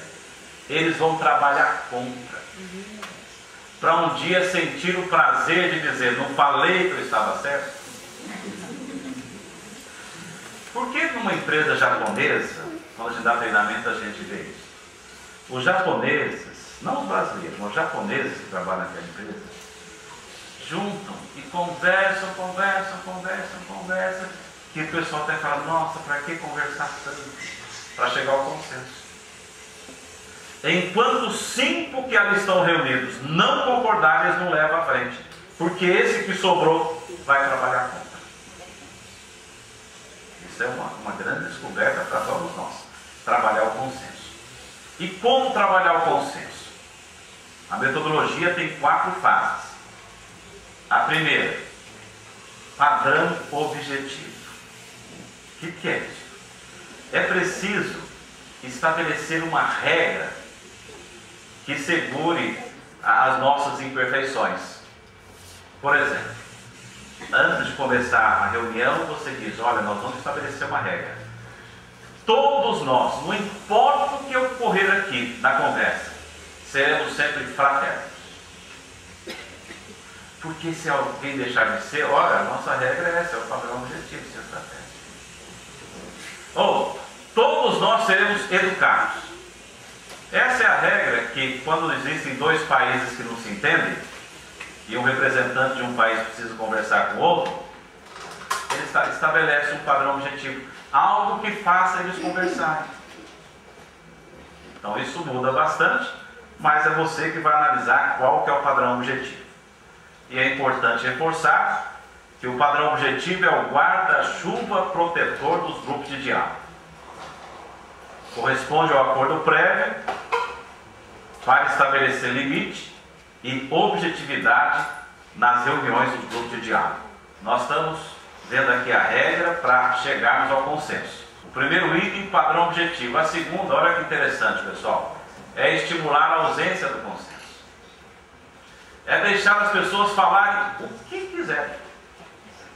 eles vão trabalhar contra. Para um dia sentir o prazer de dizer, não falei que eu estava certo? Por que numa empresa japonesa, quando a gente dá treinamento, a gente vê isso? Os japoneses, não os brasileiros, mas os japoneses que trabalham naquela empresa, juntam e conversam, que o pessoal até fala, nossa, para que conversar tanto? Para chegar ao consenso. Enquanto os 5 que ali estão reunidos não concordarem, eles não levam à frente. Porque esse que sobrou vai trabalhar contra. Isso é uma grande descoberta para todos nós. Trabalhar o consenso. E como trabalhar o consenso? A metodologia tem 4 fases. A primeira, padrão objetivo. O que é isso? É preciso estabelecer uma regra que segure as nossas imperfeições. Por exemplo, antes de começar a reunião, você diz, olha, nós vamos estabelecer uma regra. Todos nós, não importa o que ocorrer aqui na conversa, seremos sempre fraternos. Porque se alguém deixar de ser, olha, a nossa regra é essa, é o padrão objetivo, ser fraterno. Ou, todos nós seremos educados. Essa é a regra que, quando existem 2 países que não se entendem, e um representante de um país precisa conversar com o outro, ele estabelece um padrão objetivo, algo que faça eles conversarem. Então isso muda bastante, mas é você que vai analisar qual que é o padrão objetivo. E é importante reforçar que o padrão objetivo é o guarda-chuva protetor dos grupos de diálogo. Corresponde ao acordo prévio para estabelecer limite e objetividade nas reuniões dos grupos de diálogo. Nós estamos vendo aqui a regra para chegarmos ao consenso. O primeiro item, padrão objetivo. A segunda, olha que interessante, pessoal, é estimular a ausência do consenso. É deixar as pessoas falarem o que quiserem,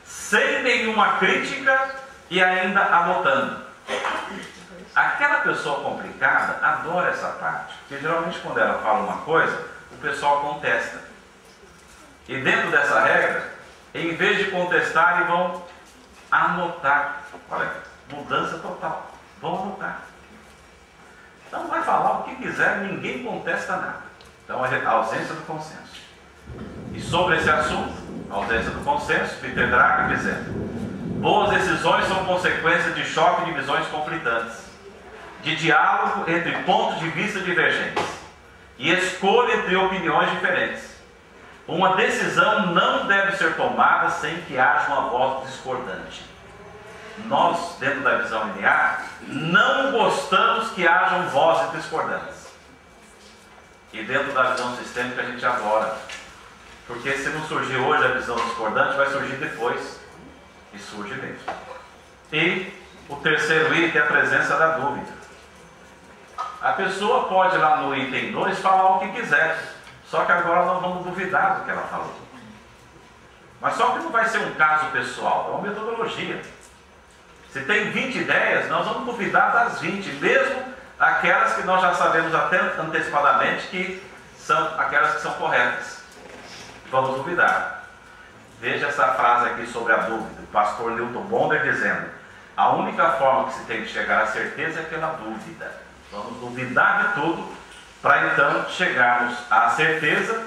sem nenhuma crítica e ainda anotando. Aquela pessoa complicada adora essa parte, porque geralmente quando ela fala uma coisa, o pessoal contesta. E dentro dessa regra, em vez de contestar, eles vão anotar. Olha, mudança total. Vão anotar. Então vai falar o que quiser, ninguém contesta nada. Então a ausência do consenso. E sobre esse assunto, a ausência do consenso, Peter Drucker dizendo: boas decisões são consequência de choque de visões conflitantes, de diálogo entre pontos de vista divergentes e escolha entre opiniões diferentes. Uma decisão não deve ser tomada sem que haja uma voz discordante. Nós, dentro da visão linear, não gostamos que hajam vozes discordantes. E dentro da visão sistêmica a gente adora. Porque se não surgir hoje a visão discordante, vai surgir depois. E surge mesmo. E o terceiro item é a presença da dúvida. A pessoa pode lá no item 2 falar o que quiser. Só que agora nós vamos duvidar do que ela falou. Mas só que não vai ser um caso pessoal, é uma metodologia. Se tem 20 ideias, nós vamos duvidar das 20, mesmo aquelas que nós já sabemos até antecipadamente que são aquelas que são corretas. Vamos duvidar. Veja essa frase aqui sobre a dúvida. O pastor Newton Bonder dizendo: a única forma que se tem de chegar à certeza é pela dúvida. Vamos duvidar de tudo para então chegarmos à certeza,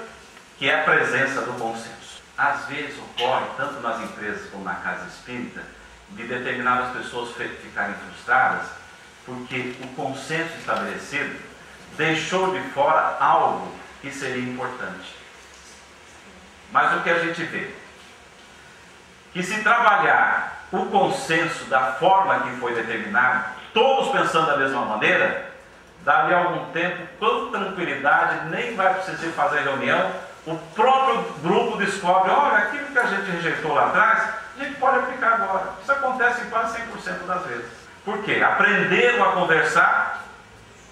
que é a presença do consenso. Às vezes ocorre, tanto nas empresas como na casa espírita, de determinadas pessoas ficarem frustradas porque o consenso estabelecido deixou de fora algo que seria importante. Mas o que a gente vê? Que se trabalhar o consenso da forma que foi determinado, todos pensando da mesma maneira, dali a algum tempo, com tranquilidade, nem vai precisar fazer reunião, o próprio grupo descobre: olha, aquilo que a gente rejeitou lá atrás, a gente pode aplicar agora. Isso acontece em quase 100% das vezes. Por quê? Aprenderam a conversar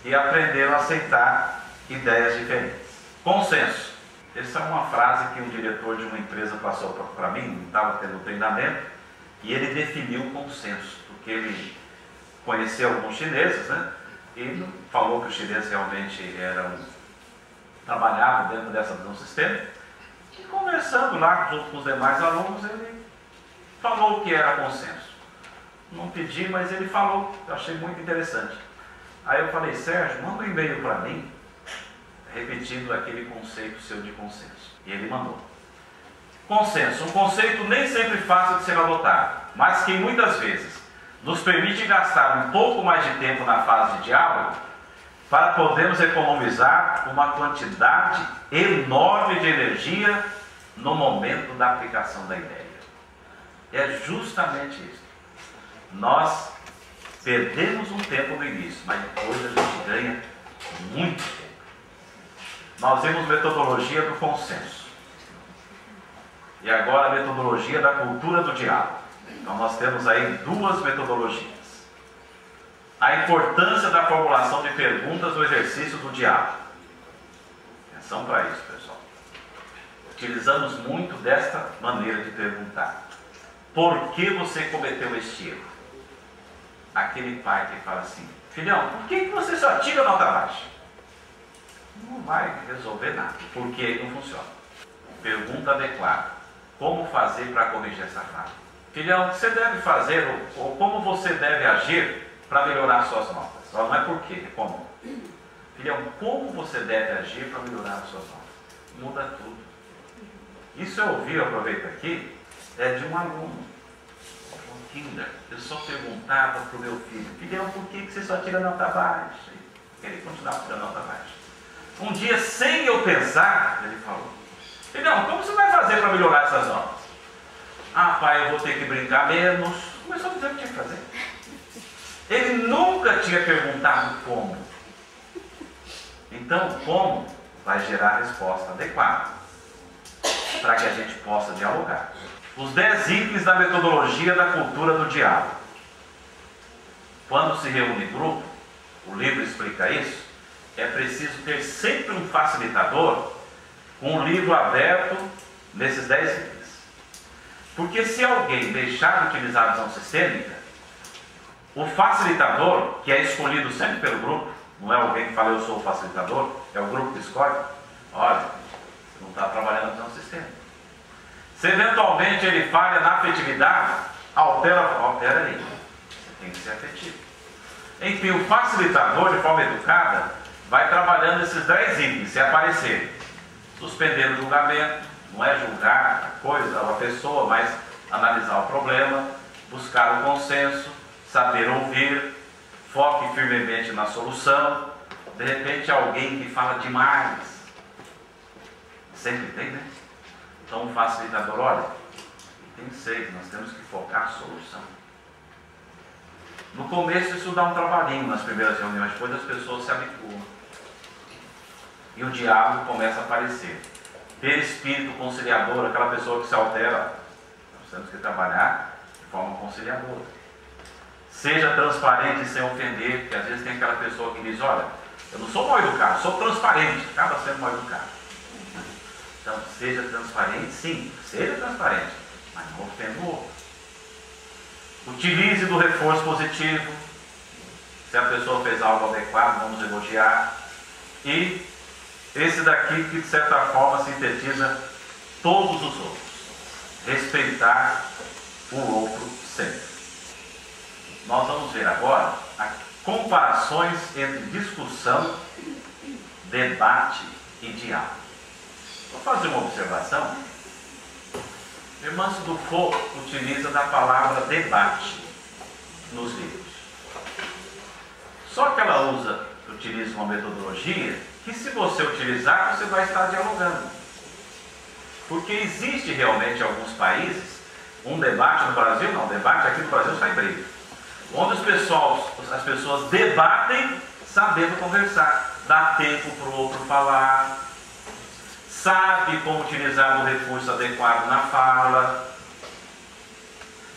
e aprenderam a aceitar ideias diferentes. Consenso. Essa é uma frase que um diretor de uma empresa passou para mim, estava tendo treinamento, e ele definiu o consenso, porque ele conheceu alguns chineses, né? Ele falou que os chineses realmente trabalhavam dentro dessa visão sistêmica, e conversando lá com os demais alunos, ele falou o que era consenso. Não pedi, mas ele falou, eu achei muito interessante. Aí eu falei: Sérgio, manda um e-mail para mim, repetindo aquele conceito seu de consenso. E ele mandou. Consenso, um conceito nem sempre fácil de ser adotado, mas que muitas vezes nos permite gastar um pouco mais de tempo na fase de diálogo para podermos economizar uma quantidade enorme de energia no momento da aplicação da ideia. É justamente isso. Nós perdemos um tempo no início, mas depois a gente ganha muito tempo. Nós vimos metodologia do consenso. E agora a metodologia da cultura do diálogo. Então nós temos aí duas metodologias. A importância da formulação de perguntas no exercício do diálogo. Atenção para isso, pessoal. Utilizamos muito desta maneira de perguntar: por que você cometeu este erro? Aquele pai que fala assim: filhão, por que você só tira nota baixa? Não vai resolver nada, porque não funciona. Pergunta adequada: como fazer para corrigir essa falha? Filhão, o que você deve fazer, ou como você deve agir para melhorar suas notas? Não é por quê, é como. Filhão, como você deve agir para melhorar suas notas? Muda tudo. Isso eu ouvi, eu aproveito aqui, é de um aluno, um kinder. Eu só perguntava para o meu filho: filhão, por que você só tira nota baixa? Ele continuava tirando nota baixa. Um dia, sem eu pensar, ele falou: Filhão, como você vai fazer para melhorar essas notas? Ah, pai, eu vou ter que brincar menos. Começou a dizer o que tinha que fazer. Ele nunca tinha perguntado como. Então, como vai gerar a resposta adequada para que a gente possa dialogar. Os 10 itens da metodologia da cultura do diálogo. Quando se reúne grupo, o livro explica isso, é preciso ter sempre um facilitador com o livro aberto nesses 10 itens. Porque se alguém deixar de utilizar a visão sistêmica, o facilitador, que é escolhido sempre pelo grupo, não é alguém que fala eu sou o facilitador, é o grupo que escolhe, olha, você não está trabalhando a visão sistêmica. Se eventualmente ele falha na afetividade, altera aí. Você tem que ser afetivo. Enfim, o facilitador, de forma educada, vai trabalhando esses 10 itens, se aparecer. Suspender o julgamento, não é julgar a coisa ou a pessoa, mas analisar o problema, buscar o consenso, saber ouvir, foque firmemente na solução. De repente alguém que fala demais. Sempre tem, né? Então o facilitador, olha, tem 6, nós temos que focar a solução. No começo isso dá um trabalhinho nas primeiras reuniões, depois as pessoas se habituam. E o diálogo começa a aparecer. Ter espírito conciliador, aquela pessoa que se altera, nós temos que trabalhar de forma conciliadora. Seja transparente sem ofender, porque às vezes tem aquela pessoa que diz, olha, eu não sou mal educado, sou transparente, acaba sendo mal educado. Então, seja transparente, sim, seja transparente, mas não ofenda o outro. Utilize do reforço positivo. Se a pessoa fez algo adequado, vamos elogiar. E esse daqui que, de certa forma, sintetiza todos os outros. Respeitar o outro sempre. Nós vamos ver agora as comparações entre discussão, debate e diálogo. Vou fazer uma observação. Irmã Dufaux utiliza da palavra debate nos livros. Só que ela utiliza uma metodologia que, se você utilizar, você vai estar dialogando. Porque existe realmente em alguns países um debate. No Brasil não, debate aqui no Brasil sai briga, onde as pessoas debatem sabendo conversar, dá tempo para o outro falar, sabe como utilizar o recurso adequado na fala.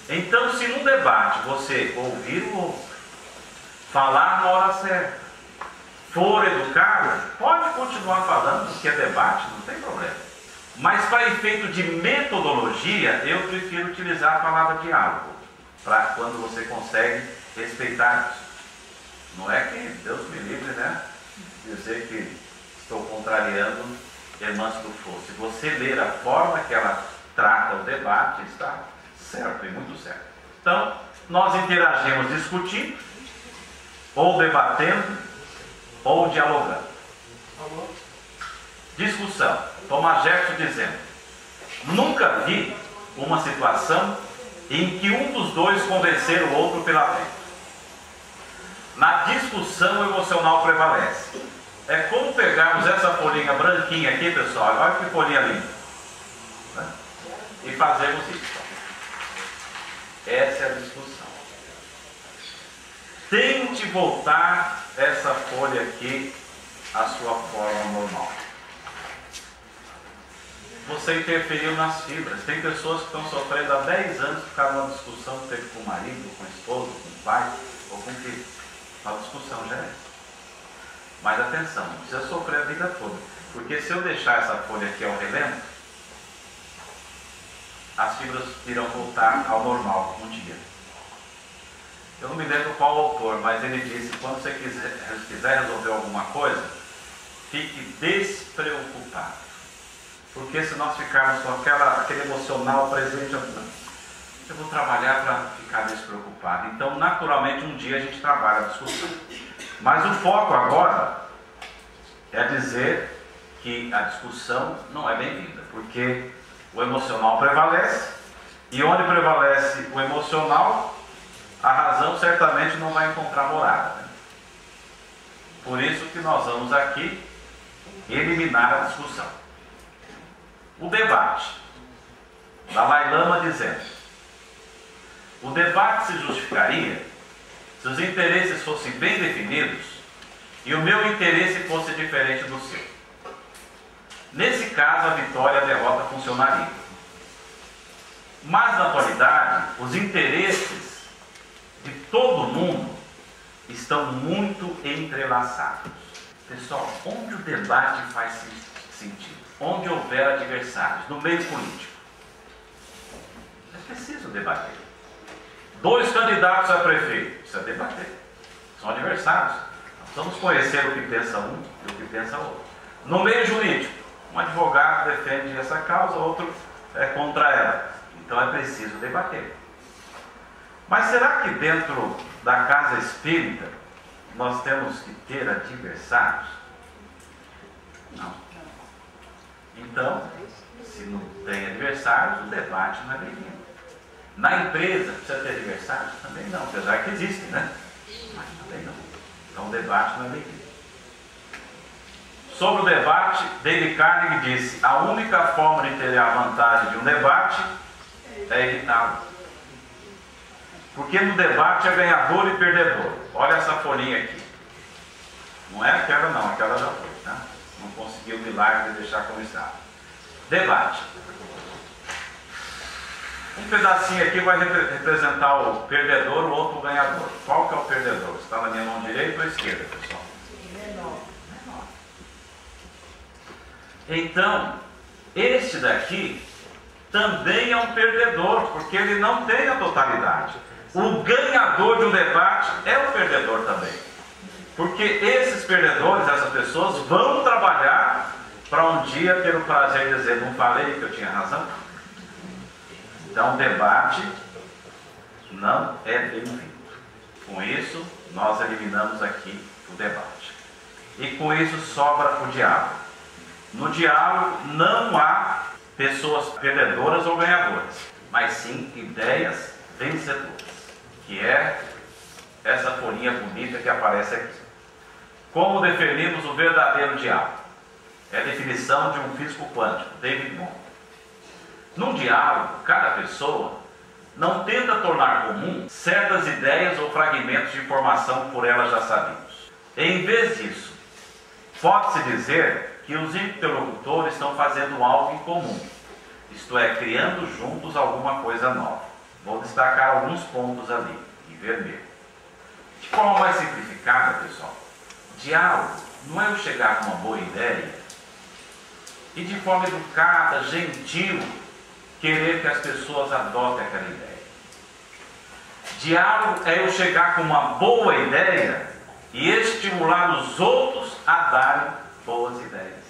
Então, se num debate você ouvir o outro, falar na hora certa, for educado, pode continuar falando, porque é debate, não tem problema. Mas para efeito de metodologia, eu prefiro utilizar a palavra diálogo, para quando você consegue respeitar isso. Não é que Deus me livre, né? Dizer que estou contrariando Irmã Dufaux. Se você ler a forma que ela trata o debate, está certo e muito certo. Então, nós interagimos discutindo, ou debatendo, ou dialogando. Discussão. Thomas Jefferson dizendo: nunca vi uma situação em que um dos dois convencer o outro pela fé. Na discussão, o emocional prevalece. É como pegarmos essa folhinha branquinha aqui, pessoal, olha que folhinha linda, né? E fazermos isso. Essa é a discussão. Tente voltar essa folha aqui à sua forma normal. Você interferiu nas fibras. Tem pessoas que estão sofrendo há 10 anos por causa de uma discussão que teve com o marido, com a esposa, com o pai ou com o filho. Uma discussão já é. Mas atenção, não precisa sofrer a vida toda. Porque se eu deixar essa folha aqui ao relento, as fibras irão voltar ao normal um dia. Eu não me lembro qual autor, mas ele disse: quando você quiser resolver alguma coisa, fique despreocupado. Porque se nós ficarmos com aquele emocional presente, eu vou trabalhar para ficar despreocupado. Então, naturalmente, um dia a gente trabalha a discussão. Mas o foco agora é dizer que a discussão não é bem-vinda, porque o emocional prevalece, e onde prevalece o emocional, a razão certamente não vai encontrar morada, né? Por isso que nós vamos aqui eliminar a discussão. O debate. Dalai Lama dizendo: o debate se justificaria se os interesses fossem bem definidos e o meu interesse fosse diferente do seu. Nesse caso, a vitória e a derrota funcionariam. Mas, na atualidade, os interesses de todo mundo estão muito entrelaçados. Pessoal, onde o debate faz sentido? Onde houver adversários, no meio político, é preciso debater. 2 candidatos a prefeito, precisa debater. São adversários. Nós vamos conhecer o que pensa um e o que pensa outro. No meio jurídico, um advogado defende essa causa, outro é contra ela. Então é preciso debater. Mas será que dentro da casa espírita nós temos que ter adversários? Não. Então, se não tem adversários, o debate não é bem-vindo. Na empresa, precisa ter adversários? Também não, apesar que existem, né? Mas também não. Então o debate não é bem-vindo. Sobre o debate, Dale Carnegie disse: a única forma de ter a vantagem de um debate é evitá-lo. Porque no debate é ganhador e perdedor. Olha essa folhinha aqui. Não é aquela não, aquela já foi, tá? Não conseguiu o milagre de deixar como estava. Debate. Um pedacinho aqui vai representar o perdedor, o outro o ganhador. Qual que é o perdedor? Está na minha mão direita ou esquerda, pessoal? Menor. Então, este daqui também é um perdedor, porque ele não tem a totalidade. O ganhador de um debate é o perdedor também. Porque esses perdedores, essas pessoas, vão trabalhar para um dia ter o prazer de dizer: não falei que eu tinha razão? Então, o debate não é bem-vindo. Com isso, nós eliminamos aqui o debate. E com isso sobra o diálogo. No diálogo não há pessoas perdedoras ou ganhadoras, mas sim ideias vencedoras, que é essa folhinha bonita que aparece aqui. Como definimos o verdadeiro diálogo? É a definição de um físico quântico, David Bohm. Num diálogo, cada pessoa não tenta tornar comum certas ideias ou fragmentos de informação que por ela já sabemos. Em vez disso, pode-se dizer que os interlocutores estão fazendo algo em comum, isto é, criando juntos alguma coisa nova. Vou destacar alguns pontos ali, em vermelho. De forma mais simplificada, pessoal, diálogo não é eu chegar com uma boa ideia e de forma educada, gentil, querer que as pessoas adotem aquela ideia. Diálogo é eu chegar com uma boa ideia e estimular os outros a darem boas ideias.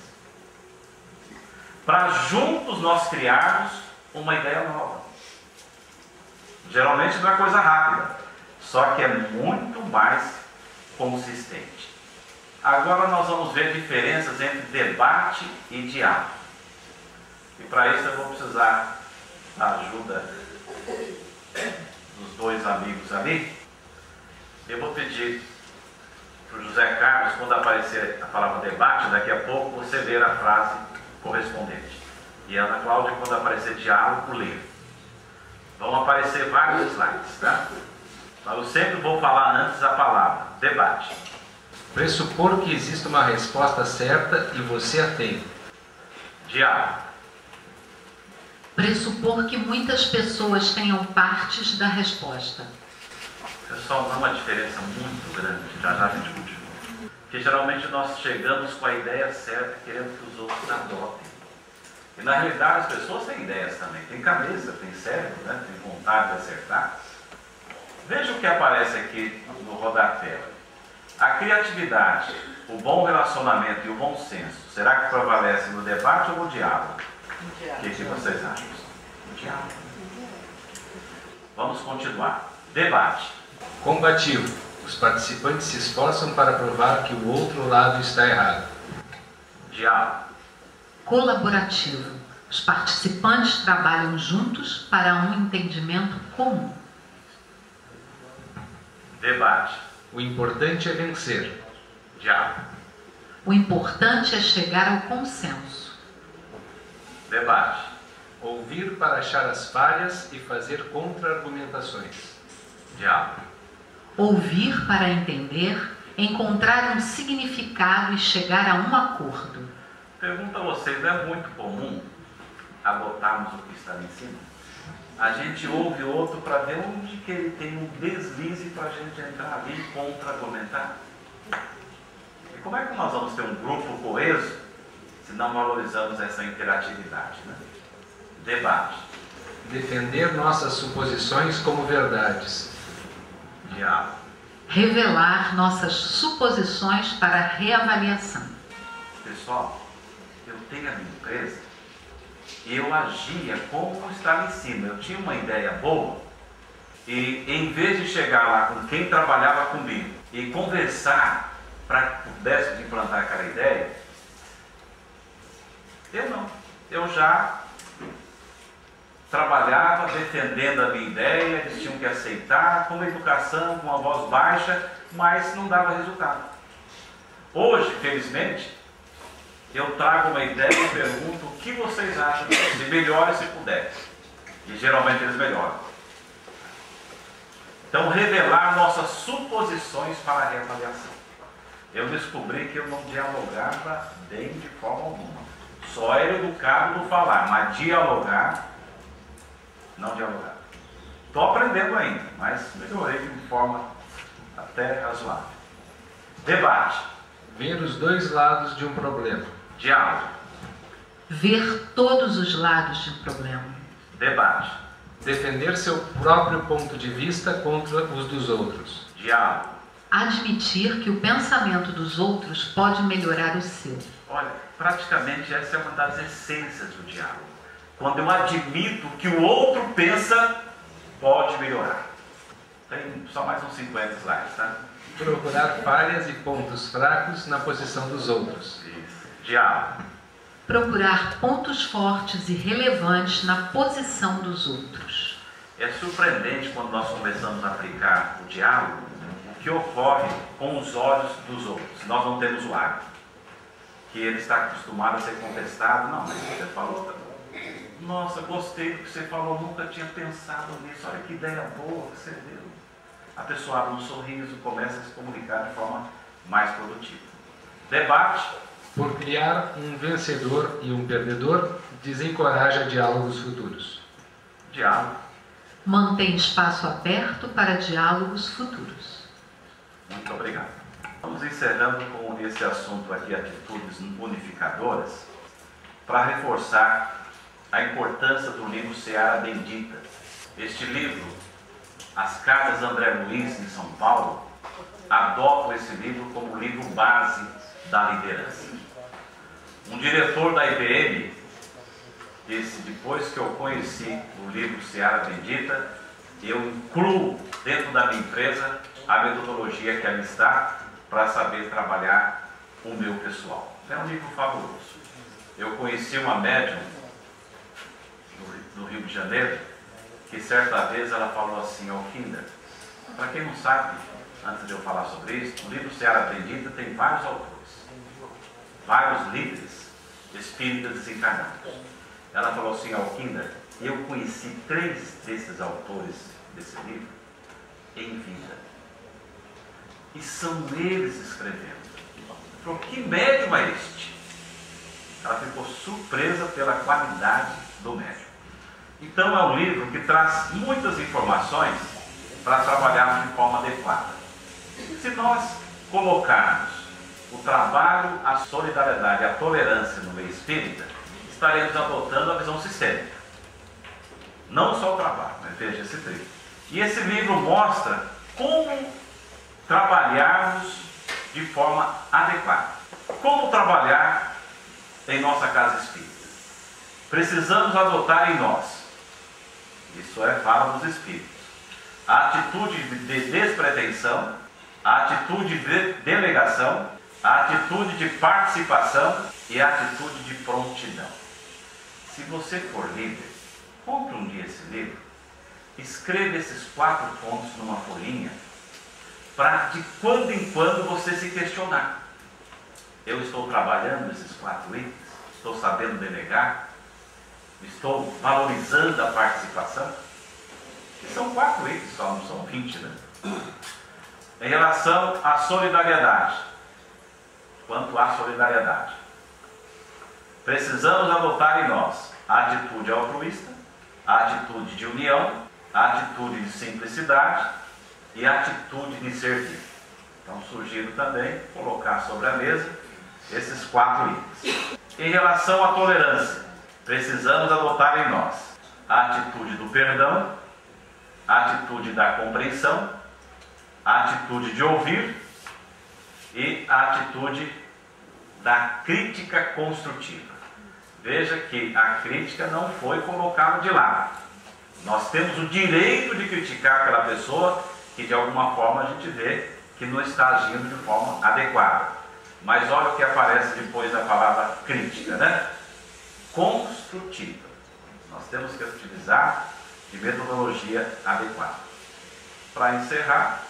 Para juntos nós criarmos uma ideia nova. Geralmente não é coisa rápida, só que é muito mais consistente. Agora nós vamos ver diferenças entre debate e diálogo. E para isso eu vou precisar da ajuda dos 2 amigos ali. Eu vou pedir para o José Carlos, quando aparecer a palavra debate, daqui a pouco você ler a frase correspondente. E a Ana Cláudia, quando aparecer diálogo, ler. Vão aparecer vários slides, tá? Mas eu sempre vou falar antes a palavra debate. Pressupor que existe uma resposta certa e você a tem. Diálogo. Pressupor que muitas pessoas tenham partes da resposta. Pessoal, não é uma diferença muito grande, já já a gente continua. Porque geralmente nós chegamos com a ideia certa, querendo que os outros adotem. E na realidade as pessoas têm ideias também, tem cabeça, tem cérebro, né? Tem vontade de acertar. Veja o que aparece aqui no rodapé. A criatividade, o bom relacionamento e o bom senso, será que prevalece no debate ou no diálogo? O que vocês acham? No diálogo. Vamos continuar. Debate. Combativo. Os participantes se esforçam para provar que o outro lado está errado. Diálogo. Colaborativo. Os participantes trabalham juntos para um entendimento comum. Debate. O importante é vencer. Diálogo. O importante é chegar ao consenso. Debate. Ouvir para achar as falhas e fazer contra-argumentações. Diálogo. Ouvir para entender, encontrar um significado e chegar a um acordo. Pergunto a vocês, não é muito comum adotarmos o que está ali em cima? A gente ouve o outro para ver onde que ele tem um deslize para a gente entrar ali e contra-argumentar. E como é que nós vamos ter um grupo coeso se não valorizamos essa interatividade, né? Debate. Defender nossas suposições como verdades. Diálogo. Revelar nossas suposições para reavaliação. Pessoal, eu tenho a minha empresa e eu agia como estava em cima. Eu tinha uma ideia boa e em vez de chegar lá com quem trabalhava comigo e conversar para que pudesse implantar aquela ideia, eu já trabalhava defendendo a minha ideia, eles tinham que aceitar, com uma educação, com uma voz baixa, mas não dava resultado. Hoje, felizmente, eu trago uma ideia e pergunto o que vocês acham disso, e melhore se puder. E geralmente eles melhoram. Então, revelar nossas suposições para a reavaliação. Eu descobri que eu não dialogava bem de forma alguma. Só era educado no falar, mas dialogar, não dialogar. Estou aprendendo ainda, mas melhorei de forma até razoável. Debate. Ver os dois lados de um problema. Diálogo. Ver todos os lados de um problema. Debate. Defender seu próprio ponto de vista contra os dos outros. Diálogo. Admitir que o pensamento dos outros pode melhorar o seu. Olha, praticamente essa é uma das essências do diálogo. Quando eu admito que o outro pensa, pode melhorar. Tem só mais uns 50 slides, tá? Procurar falhas e pontos fracos na posição dos outros. Isso. Diálogo. Procurar pontos fortes e relevantes na posição dos outros. É surpreendente quando nós começamos a aplicar o diálogo, o que ocorre com os olhos dos outros. Nós não temos o hábito, que ele está acostumado a ser contestado. Não, mas você falou, nossa, gostei do que você falou, nunca tinha pensado nisso, olha que ideia boa que você deu. A pessoa abre um sorriso e começa a se comunicar de forma mais produtiva. Debate. Por criar um vencedor e um perdedor, desencoraja diálogos futuros. Diálogo. Mantém espaço aberto para diálogos futuros. Muito obrigado. Vamos encerrando com esse assunto aqui, atitudes unificadoras, para reforçar a importância do livro Seara Bendita. Este livro, as Casas André Luiz, em São Paulo, adotam esse livro como livro base da liderança. Um diretor da IBM disse, depois que eu conheci o livro Seara Bendita, eu incluo dentro da minha empresa a metodologia que ali está para saber trabalhar o meu pessoal. É um livro fabuloso. Eu conheci uma médium do Rio de Janeiro, que certa vez ela falou assim ao Kinder, para quem não sabe, antes de eu falar sobre isso, o livro Seara Bendita tem vários autores, vários líderes espíritas desencarnados. Ela falou assim ao Kinder, eu conheci 3 desses autores desse livro em vida. E são eles escrevendo. Falou, que médium é este? Ela ficou surpresa pela qualidade do médium. Então é um livro que traz muitas informações para trabalharmos de forma adequada. Se nós colocarmos o trabalho, a solidariedade e a tolerância no meio espírita, estaremos adotando a visão sistêmica. Não só o trabalho, mas veja esse livro. E esse livro mostra como trabalharmos de forma adequada. Como trabalhar em nossa casa espírita. Precisamos adotar em nós, isso é fala dos espíritos, a atitude de despretensão, a atitude de delegação, a atitude de participação e a atitude de prontidão. Se você for líder, compre um dia esse livro, escreva esses 4 pontos numa folhinha, para de quando em quando você se questionar. Eu estou trabalhando esses 4 itens? Estou sabendo delegar? Estou valorizando a participação? E são 4 itens só, não são 20, né? Em relação à solidariedade. Quanto à solidariedade, precisamos adotar em nós a atitude altruísta, a atitude de união, a atitude de simplicidade e a atitude de servir. Então, sugiro também colocar sobre a mesa esses 4 itens. Em relação à tolerância, precisamos adotar em nós a atitude do perdão, a atitude da compreensão, a atitude de ouvir e a atitude da crítica construtiva. Veja que a crítica não foi colocada de lado. Nós temos o direito de criticar aquela pessoa que de alguma forma a gente vê que não está agindo de forma adequada. Mas olha o que aparece depois da palavra crítica, né? Construtiva. Nós temos que utilizar de metodologia adequada. Para encerrar,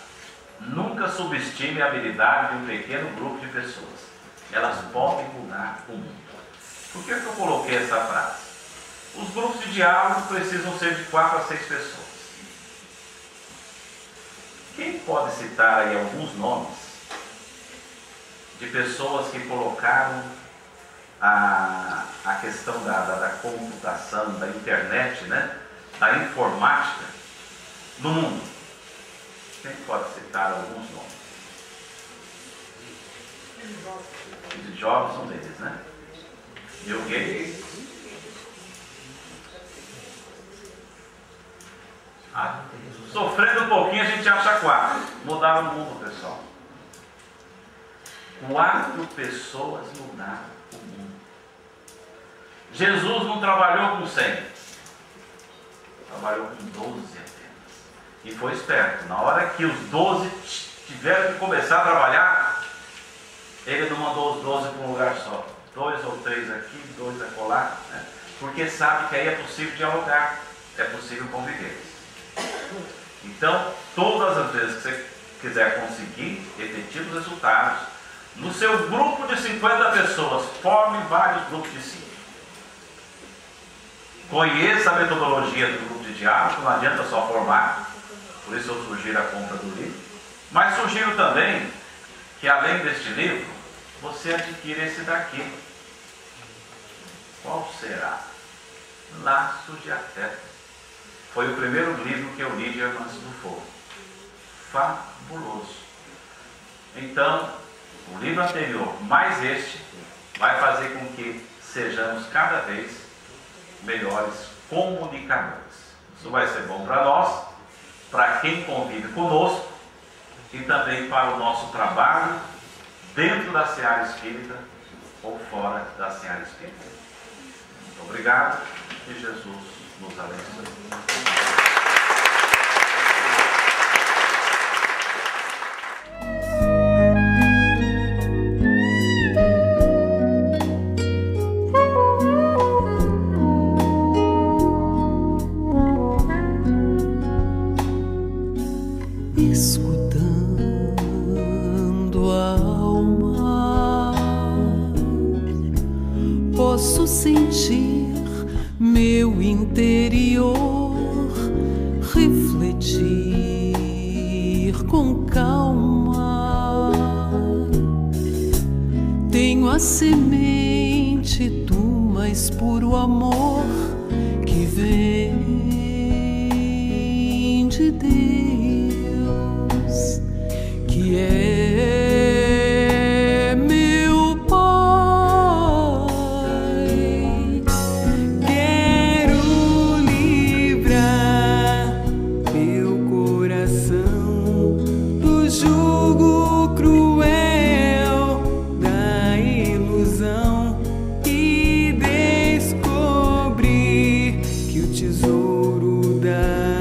nunca subestime a habilidade de um pequeno grupo de pessoas. Elas podem mudar o mundo. Por que eu coloquei essa frase? Os grupos de diálogo precisam ser de 4 a 6 pessoas. Quem pode citar aí alguns nomes de pessoas que colocaram a questão da computação, da internet, né? Da informática no mundo? Quem pode citar alguns nomes? Os jovens são deles, né? Bill Gates. Sofrendo um pouquinho a gente acha 4. Mudaram o mundo, pessoal. 4 pessoas mudaram o mundo. Jesus não trabalhou com 100. Trabalhou com 12 apenas. E foi esperto. Na hora que os 12 tiveram que começar a trabalhar, ele não mandou os 12 para um lugar só. 2 ou 3 aqui, 2 acolá, né? Porque sabe que aí é possível dialogar, é possível conviver. Então, todas as vezes que você quiser conseguir efetivos resultados, no seu grupo de 50 pessoas, forme vários grupos de 5. Conheça a metodologia do grupo de diálogo, não adianta só formar, por isso eu sugiro a compra do livro. Mas sugiro também que, além deste livro, você adquira esse daqui. Qual será? Laços de Afeto. Foi o primeiro livro que eu li de Irmãs do Fogo. Fabuloso. Então, o livro anterior, mais este, vai fazer com que sejamos cada vez melhores comunicadores. Isso vai ser bom para nós, para quem convive conosco e também para o nosso trabalho dentro da seara espírita ou fora da seara espírita. Muito obrigado e Jesus nos abençoe. Escutando a alma, posso sentir meu interior refletir com calma. Tenho a semente do mais puro amor que vem de Deus, que é meu Pai. Quero livrar meu coração do jugo cruel da ilusão e descobrir que o tesouro da